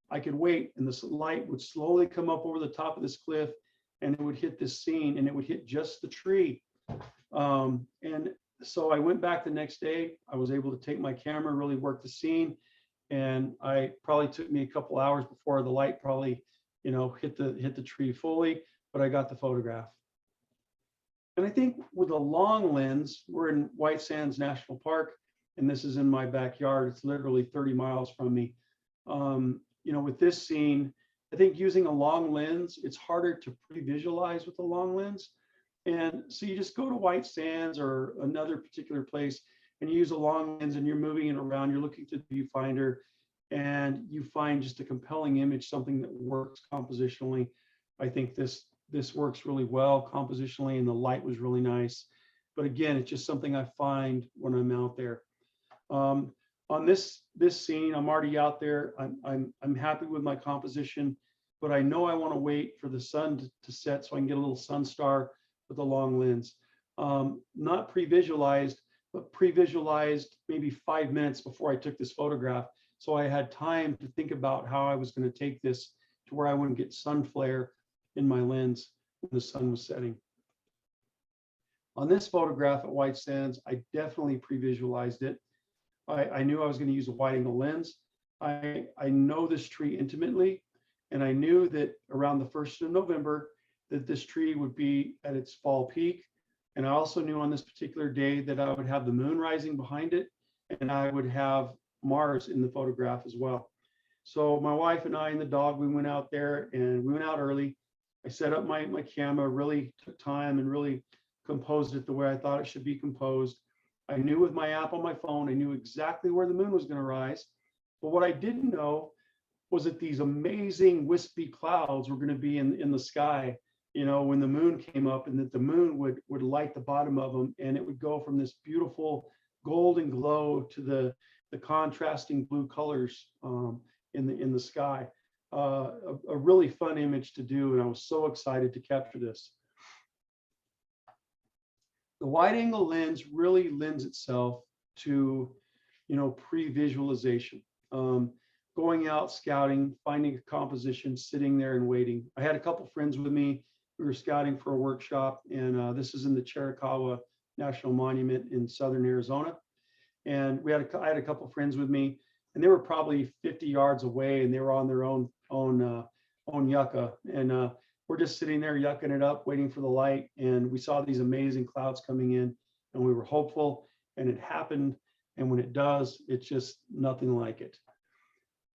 I could wait, and this light would slowly come up over the top of this cliff, and it would hit this scene, and it would hit just the tree. And so I went back the next day. I was able to take my camera, really work the scene. And I probably took me a couple hours before the light probably, hit the tree fully, but I got the photograph. And I think with a long lens, we're in White Sands National Park, and this is in my backyard. It's literally 30 miles from me. With this scene, I think using a long lens, it's harder to pre-visualize with a long lens. And so you just go to White Sands or another particular place and you use a long lens and you're moving it around, you're looking through the viewfinder and you find just a compelling image, something that works compositionally. I think this works really well compositionally and the light was really nice. But again, it's just something I find when I'm out there. On this scene, I'm already out there. I'm happy with my composition, but I know I want to wait for the sun to set so I can get a little sun star with a long lens. Not pre-visualized, but pre-visualized maybe 5 minutes before I took this photograph. So I had time to think about how I was going to take this to where I wouldn't get sun flare in my lens when the sun was setting. On this photograph at White Sands, I definitely pre-visualized it. I knew I was going to use a wide angle lens. I know this tree intimately, and I knew that around the 1st of November that this tree would be at its fall peak. And I also knew on this particular day that I would have the moon rising behind it, and I would have Mars in the photograph as well. So my wife and I and the dog, we went out there and we went out early. I set up my camera, really took time and really composed it the way I thought it should be composed. I knew with my app on my phone, I knew exactly where the moon was going to rise. But what I didn't know was that these amazing wispy clouds were going to be in the sky, when the moon came up, and that the moon would light the bottom of them, and it would go from this beautiful golden glow to the contrasting blue colors in the sky. A really fun image to do, and I was so excited to capture this. The wide angle lens really lends itself to, pre-visualization, going out scouting, finding a composition, sitting there and waiting. I had a couple friends with me. We were scouting for a workshop, and this is in the Chiricahua National Monument in southern Arizona. And I had a couple friends with me, and they were probably 50 yards away, and they were on their own yucca. And we're just sitting there yucking it up, waiting for the light. And we saw these amazing clouds coming in, and we were hopeful, and it happened. And when it does, it's just nothing like it.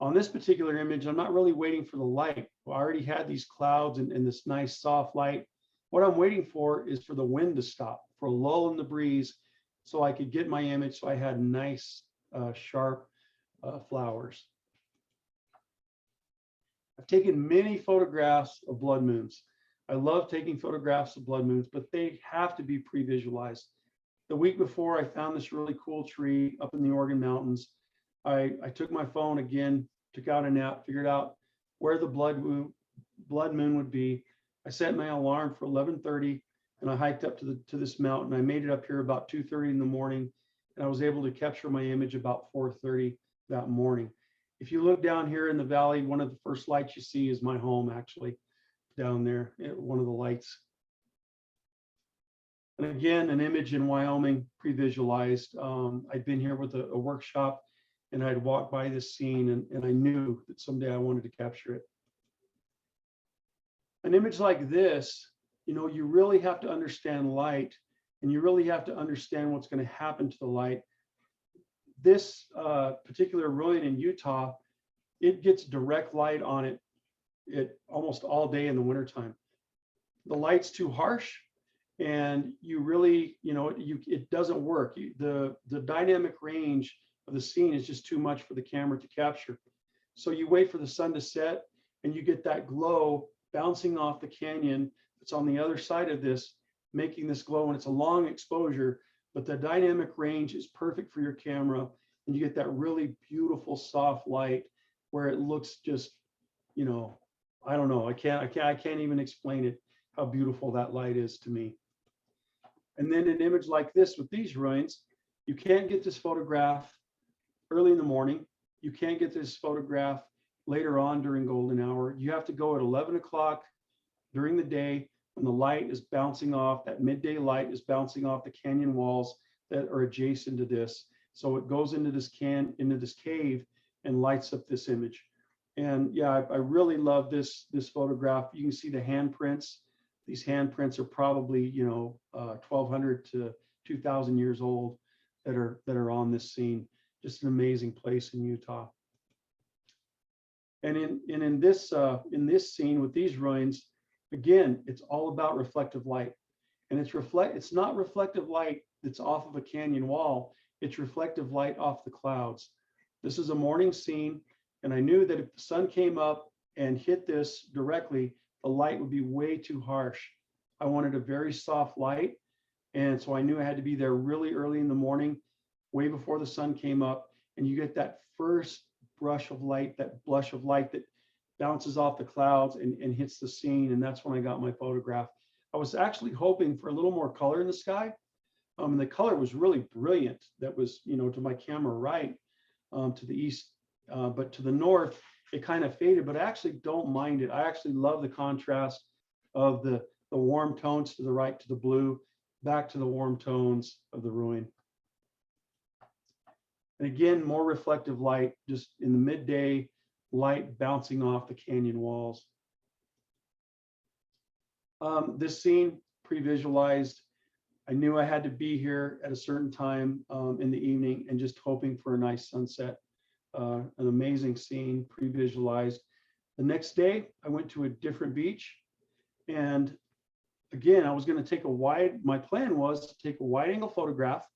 On this particular image, I'm not really waiting for the light. I already had these clouds and this nice soft light. What I'm waiting for is for the wind to stop, for a lull in the breeze, so I could get my image. So I had nice, sharp flowers. I've taken many photographs of blood moons. I love taking photographs of blood moons, but they have to be pre-visualized. The week before, I found this really cool tree up in the Oregon mountains. I took my phone again, took out a nap, figured out where the blood moon would be. I set my alarm for 11:30, and I hiked up to this mountain. I made it up here about 2:30 in the morning, and I was able to capture my image about 4:30 that morning. If you look down here in the valley, one of the first lights you see is my home, actually, down there, one of the lights. And again, an image in Wyoming, pre-visualized. I'd been here with a workshop, and I'd walked by this scene, and I knew that someday I wanted to capture it. An image like this, you really have to understand light, and you really have to understand what's going to happen to the light. This particular ruin in Utah, it gets direct light on it almost all day in the wintertime. The light's too harsh, and you really, it doesn't work. The dynamic range of the scene is just too much for the camera to capture. So you wait for the sun to set, and you get that glow bouncing off the canyon that's on the other side of this, making this glow, and it's a long exposure, but the dynamic range is perfect for your camera, and you get that really beautiful soft light where it looks just, I don't know, I can't even explain it, how beautiful that light is to me. And then an image like this with these ruins, you can't get this photograph early in the morning. You can't get this photograph later on during golden hour. You have to go at 11 o'clock during the day when the light is bouncing off, that midday light is bouncing off the canyon walls. that are adjacent to this. So it goes into this cave and lights up this image. And yeah, I really love this photograph. You can see the handprints. These handprints are probably, 1,200 to 2,000 years old that are on this scene. Just an amazing place in Utah. And in this scene with these ruins, again, it's all about reflective light. And it's not reflective light that's off of a canyon wall. It's reflective light off the clouds. This is a morning scene, and I knew that if the sun came up and hit this directly, the light would be way too harsh. I wanted a very soft light, and so I knew I had to be there really early in the morning, way before the sun came up, and you get that first brush of light, that blush of light that bounces off the clouds and hits the scene, and that's when I got my photograph. I was actually hoping for a little more color in the sky. And the color was really brilliant. That was, to my camera right, to the east, but to the north, it kind of faded, but I actually don't mind it. I actually love the contrast of the warm tones to the right, to the blue, back to the warm tones of the ruin. And again, more reflective light, just in the midday, light bouncing off the canyon walls. This scene, pre-visualized. I knew I had to be here at a certain time in the evening, and just hoping for a nice sunset. An amazing scene, pre-visualized. The next day, I went to a different beach, and again, I was going to take my plan was to take a wide angle photograph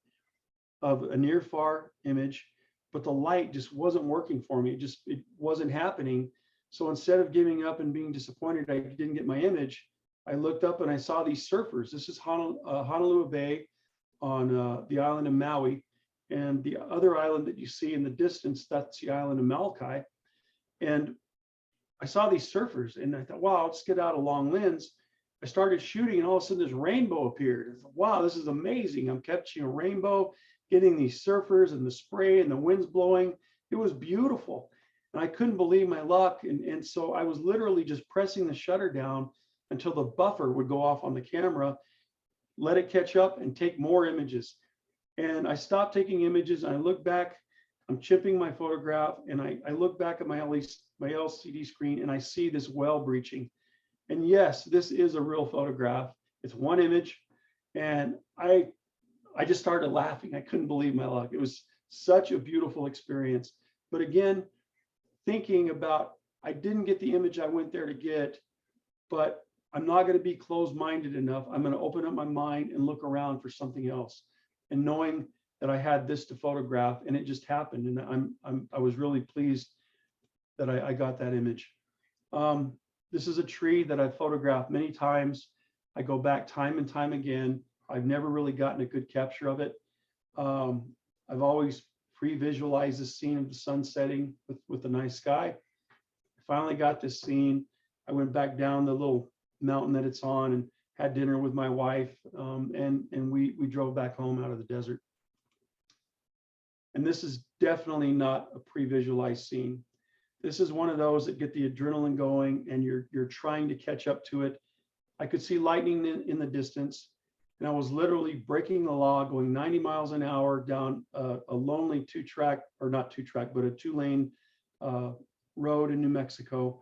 of a near far image, but the light just wasn't working for me. It wasn't happening. So instead of giving up and being disappointed I didn't get my image, I looked up and I saw these surfers. This is Honolulu Bay on the island of Maui. And the other island that you see in the distance, that's the island of Molokai. And I saw these surfers and I thought, wow, I'll just get out a long lens. I started shooting and all of a sudden this rainbow appeared. I thought, wow, this is amazing. I'm catching a rainbow, getting these surfers and the spray and the winds blowing. It was beautiful. And I couldn't believe my luck. And so I was literally just pressing the shutter down until the buffer would go off on the camera, let it catch up and take more images. And I stopped taking images. And I look back, I'm chipping my photograph, and I look back at my LCD screen and I see this well breaching. And yes, this is a real photograph. It's one image. And I just started laughing. I couldn't believe my luck. It was such a beautiful experience. But again, thinking about, I didn't get the image I went there to get, but I'm not going to be closed-minded enough. I'm going to open up my mind and look around for something else. And knowing that I had this to photograph, and it just happened. And I was really pleased that I got that image. This is a tree that I've photographed many times. I go back time and time again. I've never really gotten a good capture of it. I've always pre-visualized the scene of the sun setting with a nice sky. I finally got this scene. I went back down the little mountain that it's on and had dinner with my wife, and we drove back home out of the desert. And this is definitely not a pre-visualized scene. This is one of those that get the adrenaline going and you're trying to catch up to it. I could see lightning in the distance, and I was literally breaking the law, going 90 miles an hour down a lonely but a two-lane road in New Mexico.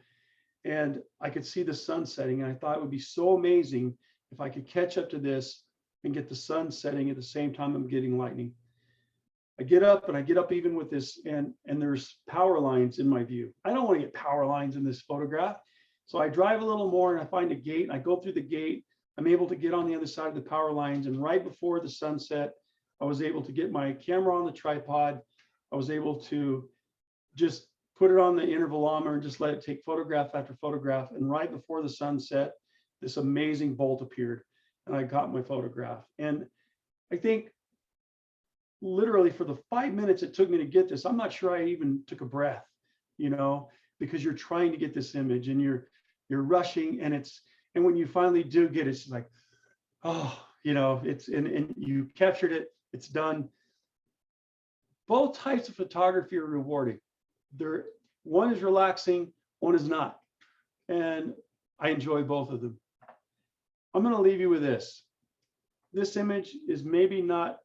And I could see the sun setting, and I thought it would be so amazing if I could catch up to this and get the sun setting at the same time I'm getting lightning. I get up even with this, and there's power lines in my view. I don't want to get power lines in this photograph. So I drive a little more and I find a gate. I go through the gate. I'm able to get on the other side of the power lines. And right before the sunset, I was able to get my camera on the tripod. I was able to just put it on the intervalometer and just let it take photograph after photograph. And right before the sunset, this amazing bolt appeared and I got my photograph. And I think literally for the 5 minutes it took me to get this, I'm not sure I even took a breath, because you're trying to get this image and you're rushing, and when you finally do get it, it's like, oh, and you captured it, it's done. Both types of photography are rewarding. One is relaxing, one is not. And I enjoy both of them. I'm going to leave you with this. This image is maybe not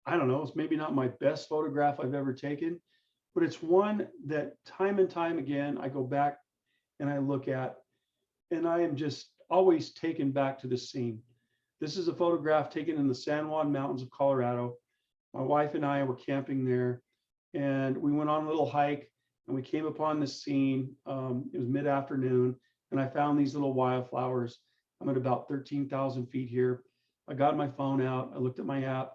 I don't know, it's maybe not my best photograph I've ever taken, but it's one that time and time again, I go back and I look at, and I am just always taken back to the scene. This is a photograph taken in the San Juan Mountains of Colorado. My wife and I were camping there, and we went on a little hike, and we came upon this scene. It was mid-afternoon, and I found these little wildflowers. I'm at about 13,000 feet here. I got my phone out, I looked at my app,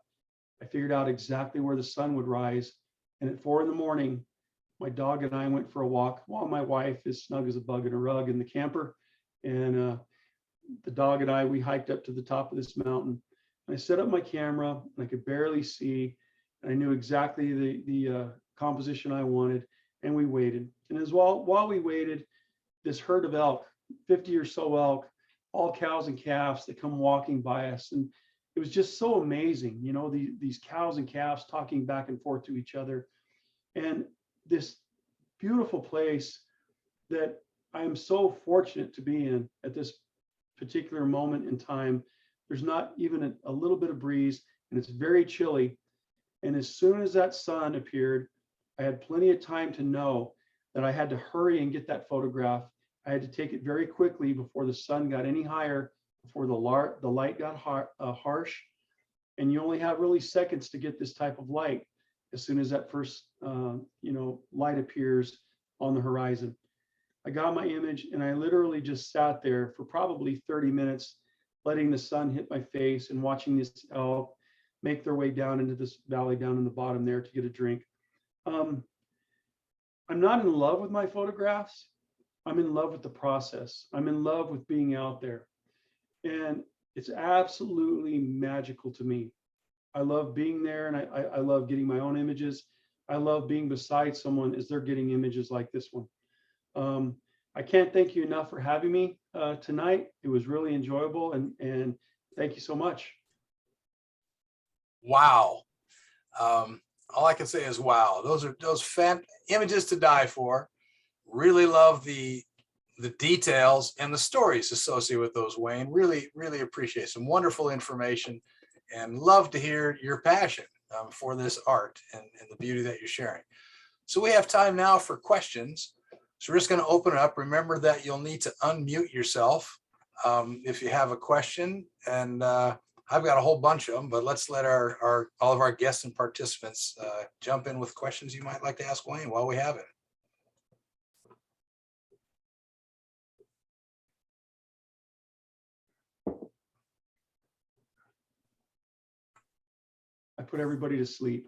I figured out exactly where the sun would rise. And at 4 a.m, my dog and I went for a walk while my wife is snug as a bug in a rug in the camper. And the dog and I, we hiked up to the top of this mountain. I set up my camera, and I could barely see. And I knew exactly the composition I wanted, and we waited. And as while we waited, this herd of elk, 50 or so elk, all cows and calves, that come walking by us. And it was just so amazing, you know, these cows and calves talking back and forth to each other. And this beautiful place that I am so fortunate to be in at this particular moment in time. There's not even a little bit of breeze, and it's very chilly. And as soon as that sun appeared, I had plenty of time to know that I had to hurry and get that photograph. I had to take it very quickly before the sun got any higher, before the light got harsh. And you only have really seconds to get this type of light as soon as that first light appears on the horizon. I got my image, and I literally just sat there for probably 30 minutes, letting the sun hit my face and watching this elk make their way down into this valley down in the bottom there to get a drink. I'm not in love with my photographs. I'm in love with the process. I'm in love with being out there. And it's absolutely magical to me. I love being there, and I love getting my own images. I love being beside someone as they're getting images like this one. I can't thank you enough for having me tonight. It was really enjoyable, and thank you so much. Wow. All I can say is wow. Those are images to die for. Really love the details and the stories associated with those, Wayne. Really, really appreciate some wonderful information, and love to hear your passion for this art and the beauty that you're sharing. So we have time now for questions. So we're just going to open it up. Remember that you'll need to unmute yourself if you have a question. And I've got a whole bunch of them, but let's let all of our guests and participants jump in with questions you might like to ask Wayne while we have it. I put everybody to sleep.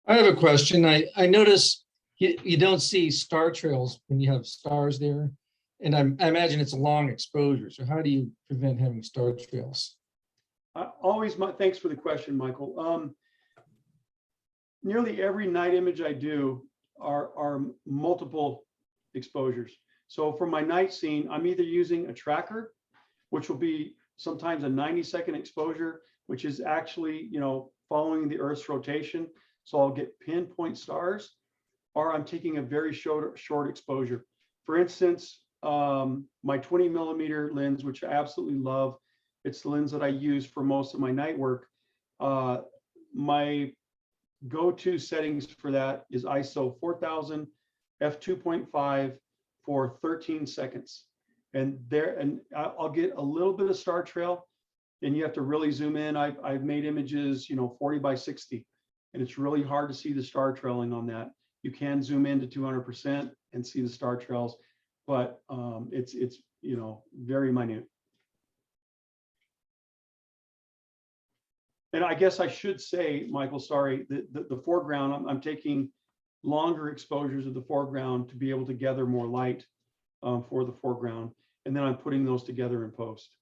I have a question. I notice you don't see star trails when you have stars there. And I imagine it's a long exposure. So how do you prevent having star trails? Thanks for the question, Michael. Nearly every night image I do are multiple exposures. So for my night scene, I'm either using a tracker, which will be sometimes a 90-second exposure, which is actually, following the Earth's rotation. So I'll get pinpoint stars, or I'm taking a very short exposure. For instance, my 20mm lens, which I absolutely love, it's the lens that I use for most of my night work. My go-to settings for that is ISO 4000 f2.5 for 13 seconds. And I'll get a little bit of star trail, and you have to really zoom in. I've made images, 40 by 60, and it's really hard to see the star trailing on that. You can zoom in to 200% and see the star trails, but it's very minute. And I guess I should say, Michael, sorry, the foreground, I'm taking longer exposures of the foreground to be able to gather more light for the foreground. And then I'm putting those together in post.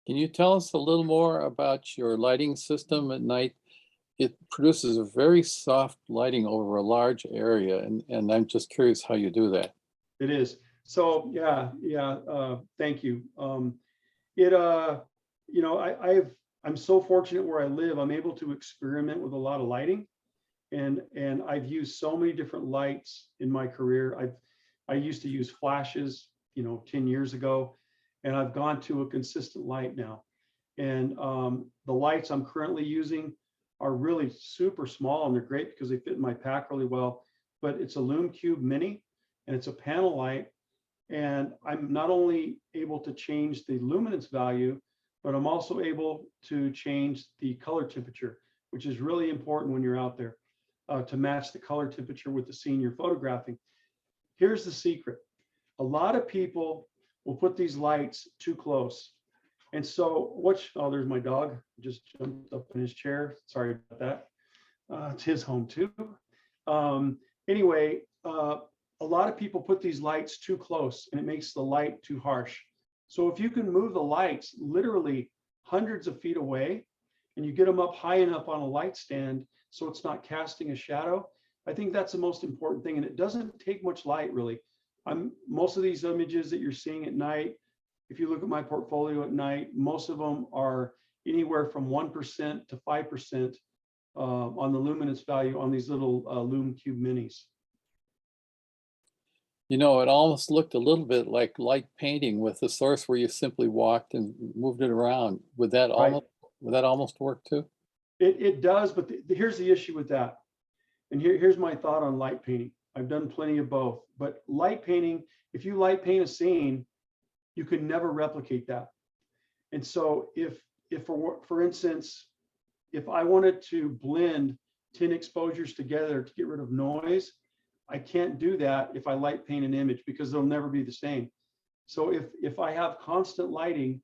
Can you tell us a little more about your lighting system at night? It produces a very soft lighting over a large area, and I'm just curious how you do that. It is. So yeah. Thank you. I'm so fortunate where I live. I'm able to experiment with a lot of lighting, and I've used so many different lights in my career. I used to use flashes, 10 years ago, and I've gone to a consistent light now. And the lights I'm currently using are really super small, and they're great because they fit in my pack really well. But it's a Lume Cube Mini, and it's a panel light. And I'm not only able to change the luminance value, but I'm also able to change the color temperature, which is really important when you're out there, to match the color temperature with the scene you're photographing. Here's the secret. A lot of people will put these lights too close. And so oh, there's my dog, just jumped up in his chair. Sorry about that. It's his home too. Anyway, a lot of people put these lights too close, and it makes the light too harsh. So if you can move the lights literally hundreds of feet away, and you get them up high enough on a light stand so it's not casting a shadow, I think that's the most important thing. And it doesn't take much light, really. Most of these images that you're seeing at night, if you look at my portfolio at night, most of them are anywhere from 1% to 5% on the luminance value on these little Lume Cube Minis. You know, it almost looked a little bit like light painting with the source where you simply walked and moved it around. Would that almost work too? It does, but here's the issue with that. And here's my thought on light painting. I've done plenty of both, but light painting, if you light paint a scene, you can never replicate that. And so if for instance, if I wanted to blend 10 exposures together to get rid of noise, I can't do that if I light paint an image, because they'll never be the same. So if I have constant lighting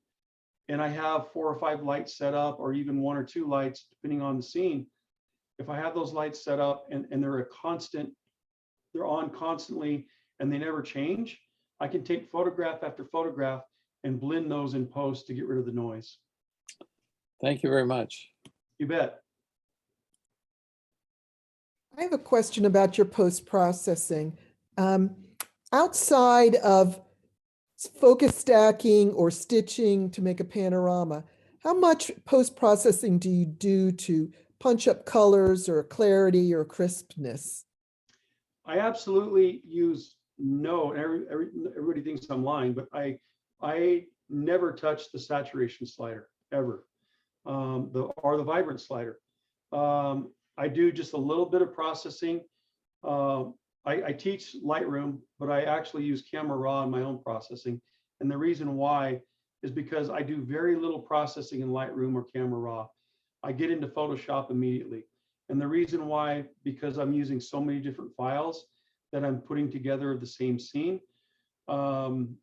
and I have 4 or 5 lights set up, or even 1 or 2 lights, depending on the scene, if I have those lights set up and they're they're on constantly and they never change, I can take photograph after photograph and blend those in post to get rid of the noise. Thank you very much. You bet. I have a question about your post-processing. Outside of focus stacking or stitching to make a panorama, how much post-processing do you do to punch up colors or clarity or crispness? I absolutely use everybody thinks I'm lying, but I never touch the saturation slider ever, or the vibrant slider. I do just a little bit of processing. I teach Lightroom, but I actually use Camera Raw in my own processing. And the reason why is because I do very little processing in Lightroom or Camera Raw. I get into Photoshop immediately. And the reason why, because I'm using so many different files that I'm putting together of the same scene. And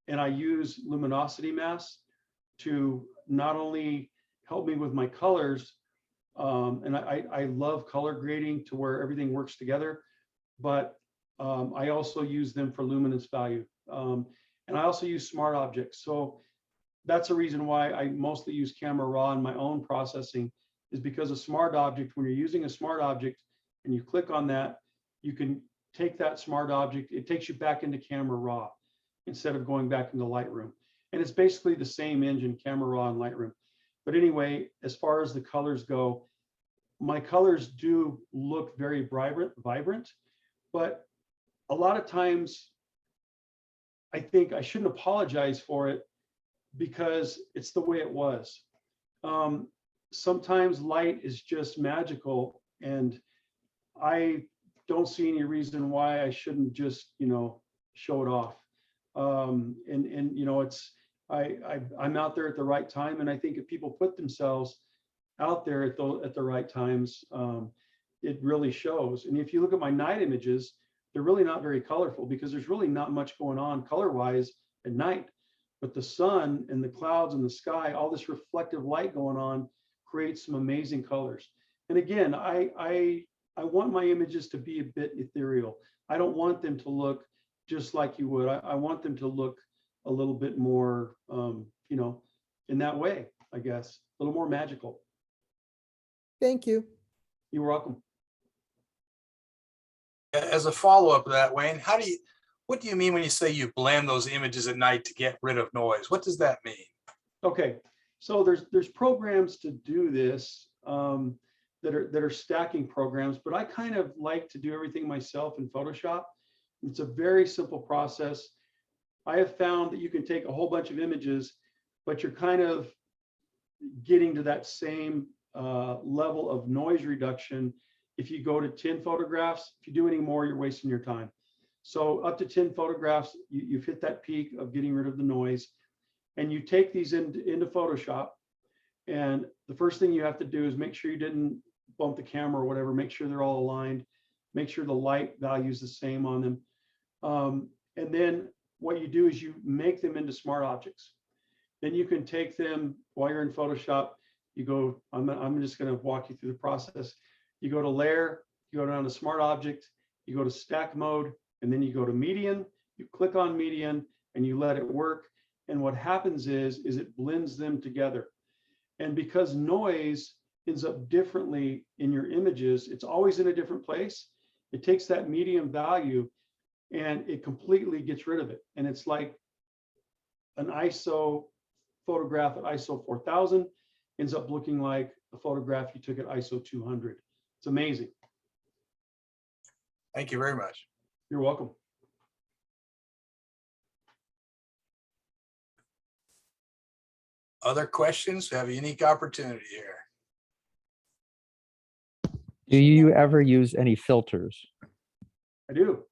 I use luminosity masks to not only help me with my colors, and I love color grading to where everything works together, but I also use them for luminance value. And I also use smart objects. So that's a reason why I mostly use Camera Raw in my own processing, is because a smart object, when you're using a smart object and you click on that, you can take that smart object, it takes you back into Camera Raw instead of going back into Lightroom. And it's basically the same engine, Camera Raw and Lightroom. But anyway, as far as the colors go, my colors do look very vibrant, but a lot of times I think I shouldn't apologize for it because it's the way it was. Sometimes light is just magical, and I don't see any reason why I shouldn't just, show it off. And I'm out there at the right time, and I think if people put themselves out there at the right times, it really shows. And if you look at my night images, they're really not very colorful because there's really not much going on color-wise at night. But the sun and the clouds and the sky, all this reflective light going on, creates some amazing colors. And again, I want my images to be a bit ethereal. I don't want them to look just like you would. I want them to look a little bit more, in that way, I guess, a little more magical. Thank you. You're welcome. As a follow-up to that, Wayne, what do you mean when you say you blend those images at night to get rid of noise? What does that mean? Okay, so there's programs to do this that are stacking programs, but I kind of like to do everything myself in Photoshop. It's a very simple process. I have found that you can take a whole bunch of images, but you're kind of getting to that same level of noise reduction. If you go to 10 photographs, if you do any more, you're wasting your time. So up to 10 photographs, you've hit that peak of getting rid of the noise. And you take these into Photoshop. And the first thing you have to do is make sure you didn't bump the camera or whatever, make sure they're all aligned, make sure the light value is the same on them. And then what you do is you make them into smart objects. Then you can take them while you're in Photoshop. You go, I'm just going to walk you through the process. You go to layer, you go down to smart object, you go to stack mode, and then you go to median. You click on median and you let it work. And what happens is it blends them together. And because noise ends up differently in your images, it's always in a different place. It takes that medium value and it completely gets rid of it. And it's like an ISO photograph at ISO 4000 ends up looking like a photograph you took at ISO 200. It's amazing. Thank you very much. You're welcome. Other questions? We have a unique opportunity here. Do you ever use any filters? I do.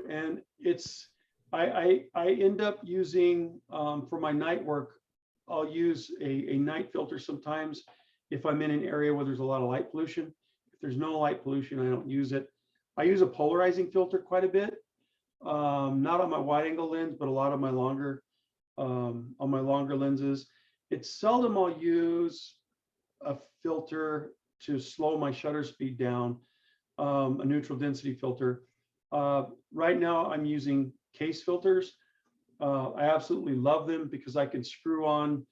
And it's, I end up using, for my night work, I'll use a night filter sometimes if I'm in an area where there's a lot of light pollution. If there's no light pollution, I don't use it. I use a polarizing filter quite a bit, not on my wide angle lens, but a lot of my longer, on my longer lenses. It's seldom I'll use a filter to slow my shutter speed down, a neutral density filter. Right now I'm using case filters. I absolutely love them because I can screw on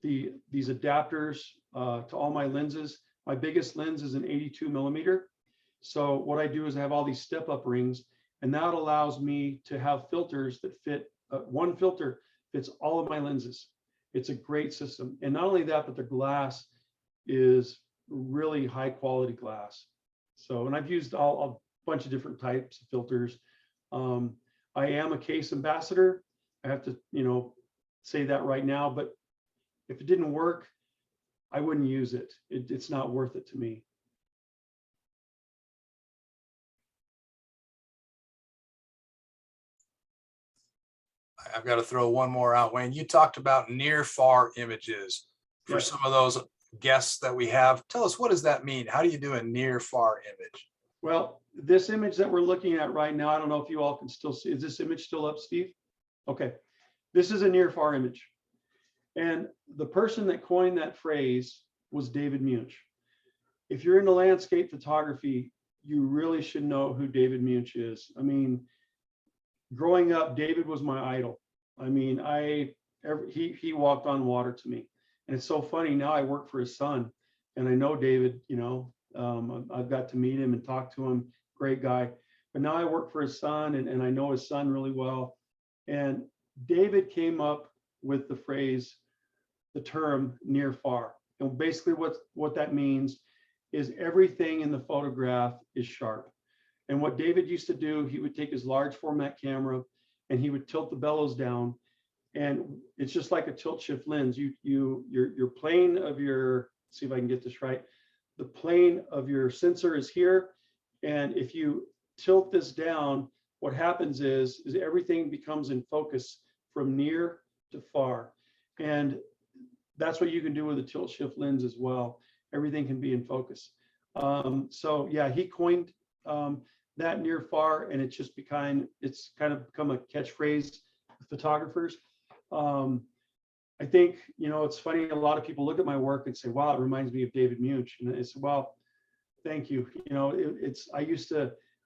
these adapters to all my lenses. My biggest lens is an 82 millimeter. So what I do is I have all these step up rings, and that allows me to have filters that fit, one filter fits all of my lenses. It's a great system. And not only that, but the glass is really high quality glass. So, and I've used a bunch of different types of filters. I am a case ambassador. I have to, say that right now, but if it didn't work, I wouldn't use it. It's not worth it to me. I've got to throw one more out, Wayne. You talked about near far images for Yes. some of those guests that we have. Tell us, what does that mean? How do you do a near far image? Well, this image that we're looking at right now, I don't know if you all can still see. Is this image still up, Steve? Okay. This is a near far image. And the person that coined that phrase was David Munch. If you're into landscape photography, you really should know who David Munch is. I mean, growing up, David was my idol. I mean, he walked on water to me. And it's so funny, now I work for his son and I know David, I've got to meet him and talk to him, great guy. But now I work for his son and I know his son really well. And David came up with the phrase, the term near far. And basically what that means is everything in the photograph is sharp. And what David used to do, he would take his large format camera and he would tilt the bellows down. And it's just like a tilt shift lens. Your plane of your, see if I can get this right. The plane of your sensor is here. And if you tilt this down, what happens is everything becomes in focus from near to far. And that's what you can do with a tilt shift lens as well. Everything can be in focus. So yeah, he coined that near far, and it's kind of become a catchphrase with photographers. I think, it's funny, a lot of people look at my work and say, wow, it reminds me of David Munch. And I said, well, thank you. I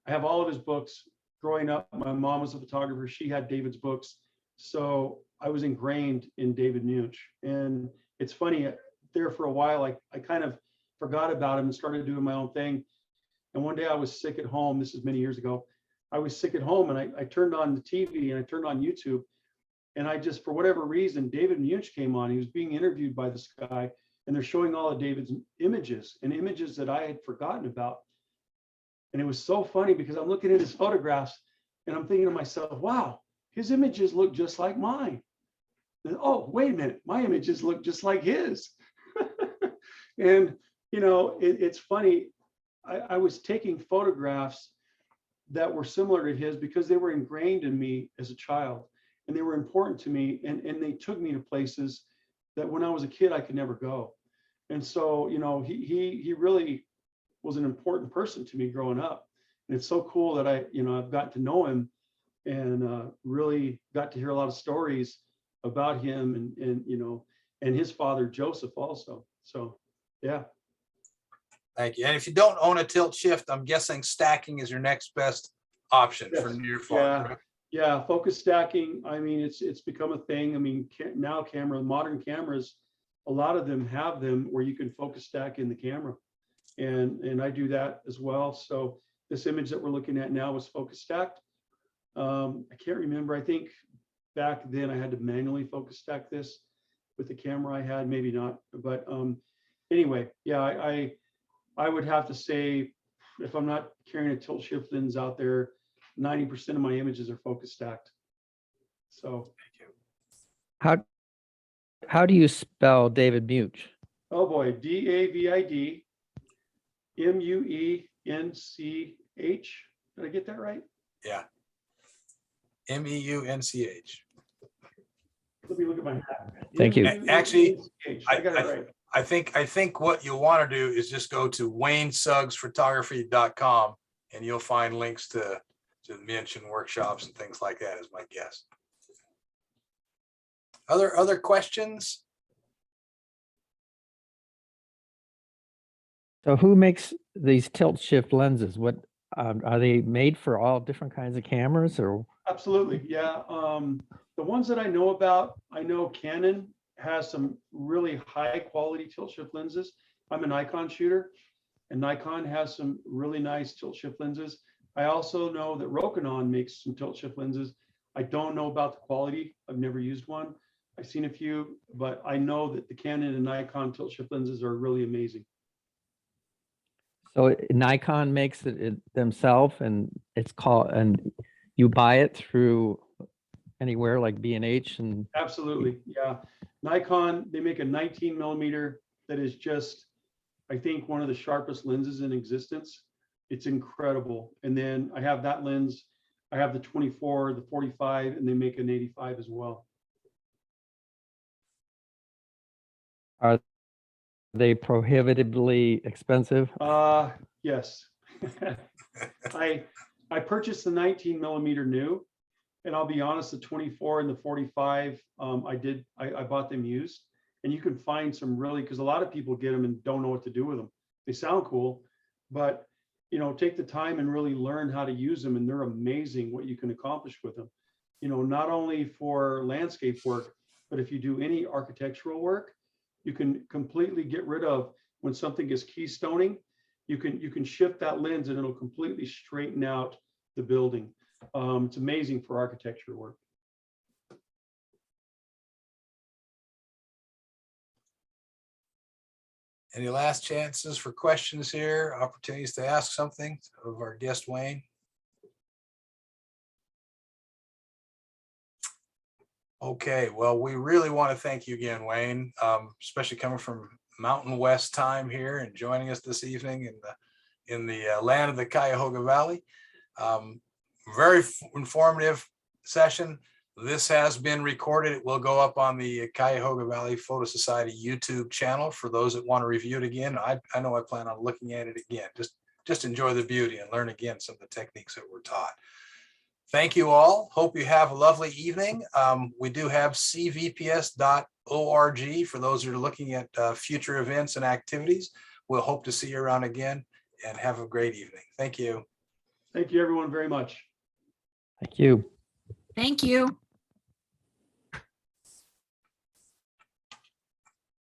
have all of his books. Growing up, my mom was a photographer. She had David's books. So I was ingrained in David Munch. And it's funny, there for a while, I kind of forgot about him and started doing my own thing. And one day I was sick at home. This is many years ago. I was sick at home and I turned on the TV and I turned on YouTube. And I just, for whatever reason, David Munch came on. He was being interviewed by this guy and they're showing all of David's images and images that I had forgotten about. And it was so funny because I'm looking at his photographs and I'm thinking to myself, wow, his images look just like mine. And, oh, wait a minute, my images look just like his. And, you know, it's funny. I was taking photographs that were similar to his because they were ingrained in me as a child and they were important to me. And they took me to places that when I was a kid, I could never go. And so, you know, he really was an important person to me growing up. And it's so cool that I've gotten to know him and really got to hear a lot of stories about him and his father, Joseph, also. So, yeah. Thank you. And if you don't own a tilt shift, I'm guessing stacking is your next best option for Yes. near far. Yeah. correct? Yeah, focus stacking. I mean, it's become a thing. I mean, now modern cameras, a lot of them have them where you can focus stack in the camera. And I do that as well. So this image that we're looking at now was focus stacked. I can't remember. I think back then I had to manually focus stack this with the camera I had, maybe not. But anyway, yeah, I would have to say, if I'm not carrying a tilt shift lens out there, 90% of my images are focus stacked. So, How do you spell David Much? oh boy, DAVID MUENCH. Did I get that right? Yeah. MEUNCH. Let me look at my hat. Thank you. Actually, I got it right. I think what you'll want to do is just go to WayneSuggsPhotography.com and you'll find links to the mentioned workshops and things like that, is my guess. Other questions? So who makes these tilt shift lenses? What are they made for all different kinds of cameras or? Absolutely, yeah. The ones that I know about, I know Canon has some really high quality tilt shift lenses. I'm a Nikon shooter, and Nikon has some really nice tilt shift lenses. I also know that Rokinon makes some tilt shift lenses. I don't know about the quality. I've never used one. I've seen a few, but I know that the Canon and Nikon tilt shift lenses are really amazing. So Nikon makes it themselves, and it's called, and you buy it through anywhere like B&H and. Absolutely, yeah. Nikon, they make a 19mm that is just, I think, one of the sharpest lenses in existence. It's incredible. And then I have that lens. I have the 24, the 45, and they make an 85 as well. Are they prohibitively expensive? Yes. I purchased the 19mm new, and I'll be honest, the 24 and the 45, I bought them used, and you can find some really, because a lot of people get them and don't know what to do with them. They sound cool, but take the time and really learn how to use them, and they're amazing what you can accomplish with them. Not only for landscape work, but if you do any architectural work, you can completely get rid of, when something is keystoning, you can shift that lens and it'll completely straighten out the building. It's amazing for architecture work. Any last chances for questions here? Opportunities to ask something of our guest, Wayne? Okay, well, we really want to thank you again, Wayne, especially coming from Mountain West time here and joining us this evening in the land of the Cuyahoga Valley. Very informative session. This has been recorded. It will go up on the Cuyahoga Valley Photo Society YouTube channel for those that want to review it again. I know I plan on looking at it again. Just enjoy the beauty and learn again some of the techniques that were taught. Thank you all. Hope you have a lovely evening. We do have cvps.org for those who are looking at future events and activities. We'll hope to see you around again, and have a great evening. Thank you. Thank you, everyone, very much. Thank you. Thank you.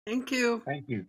Thank you. Thank you.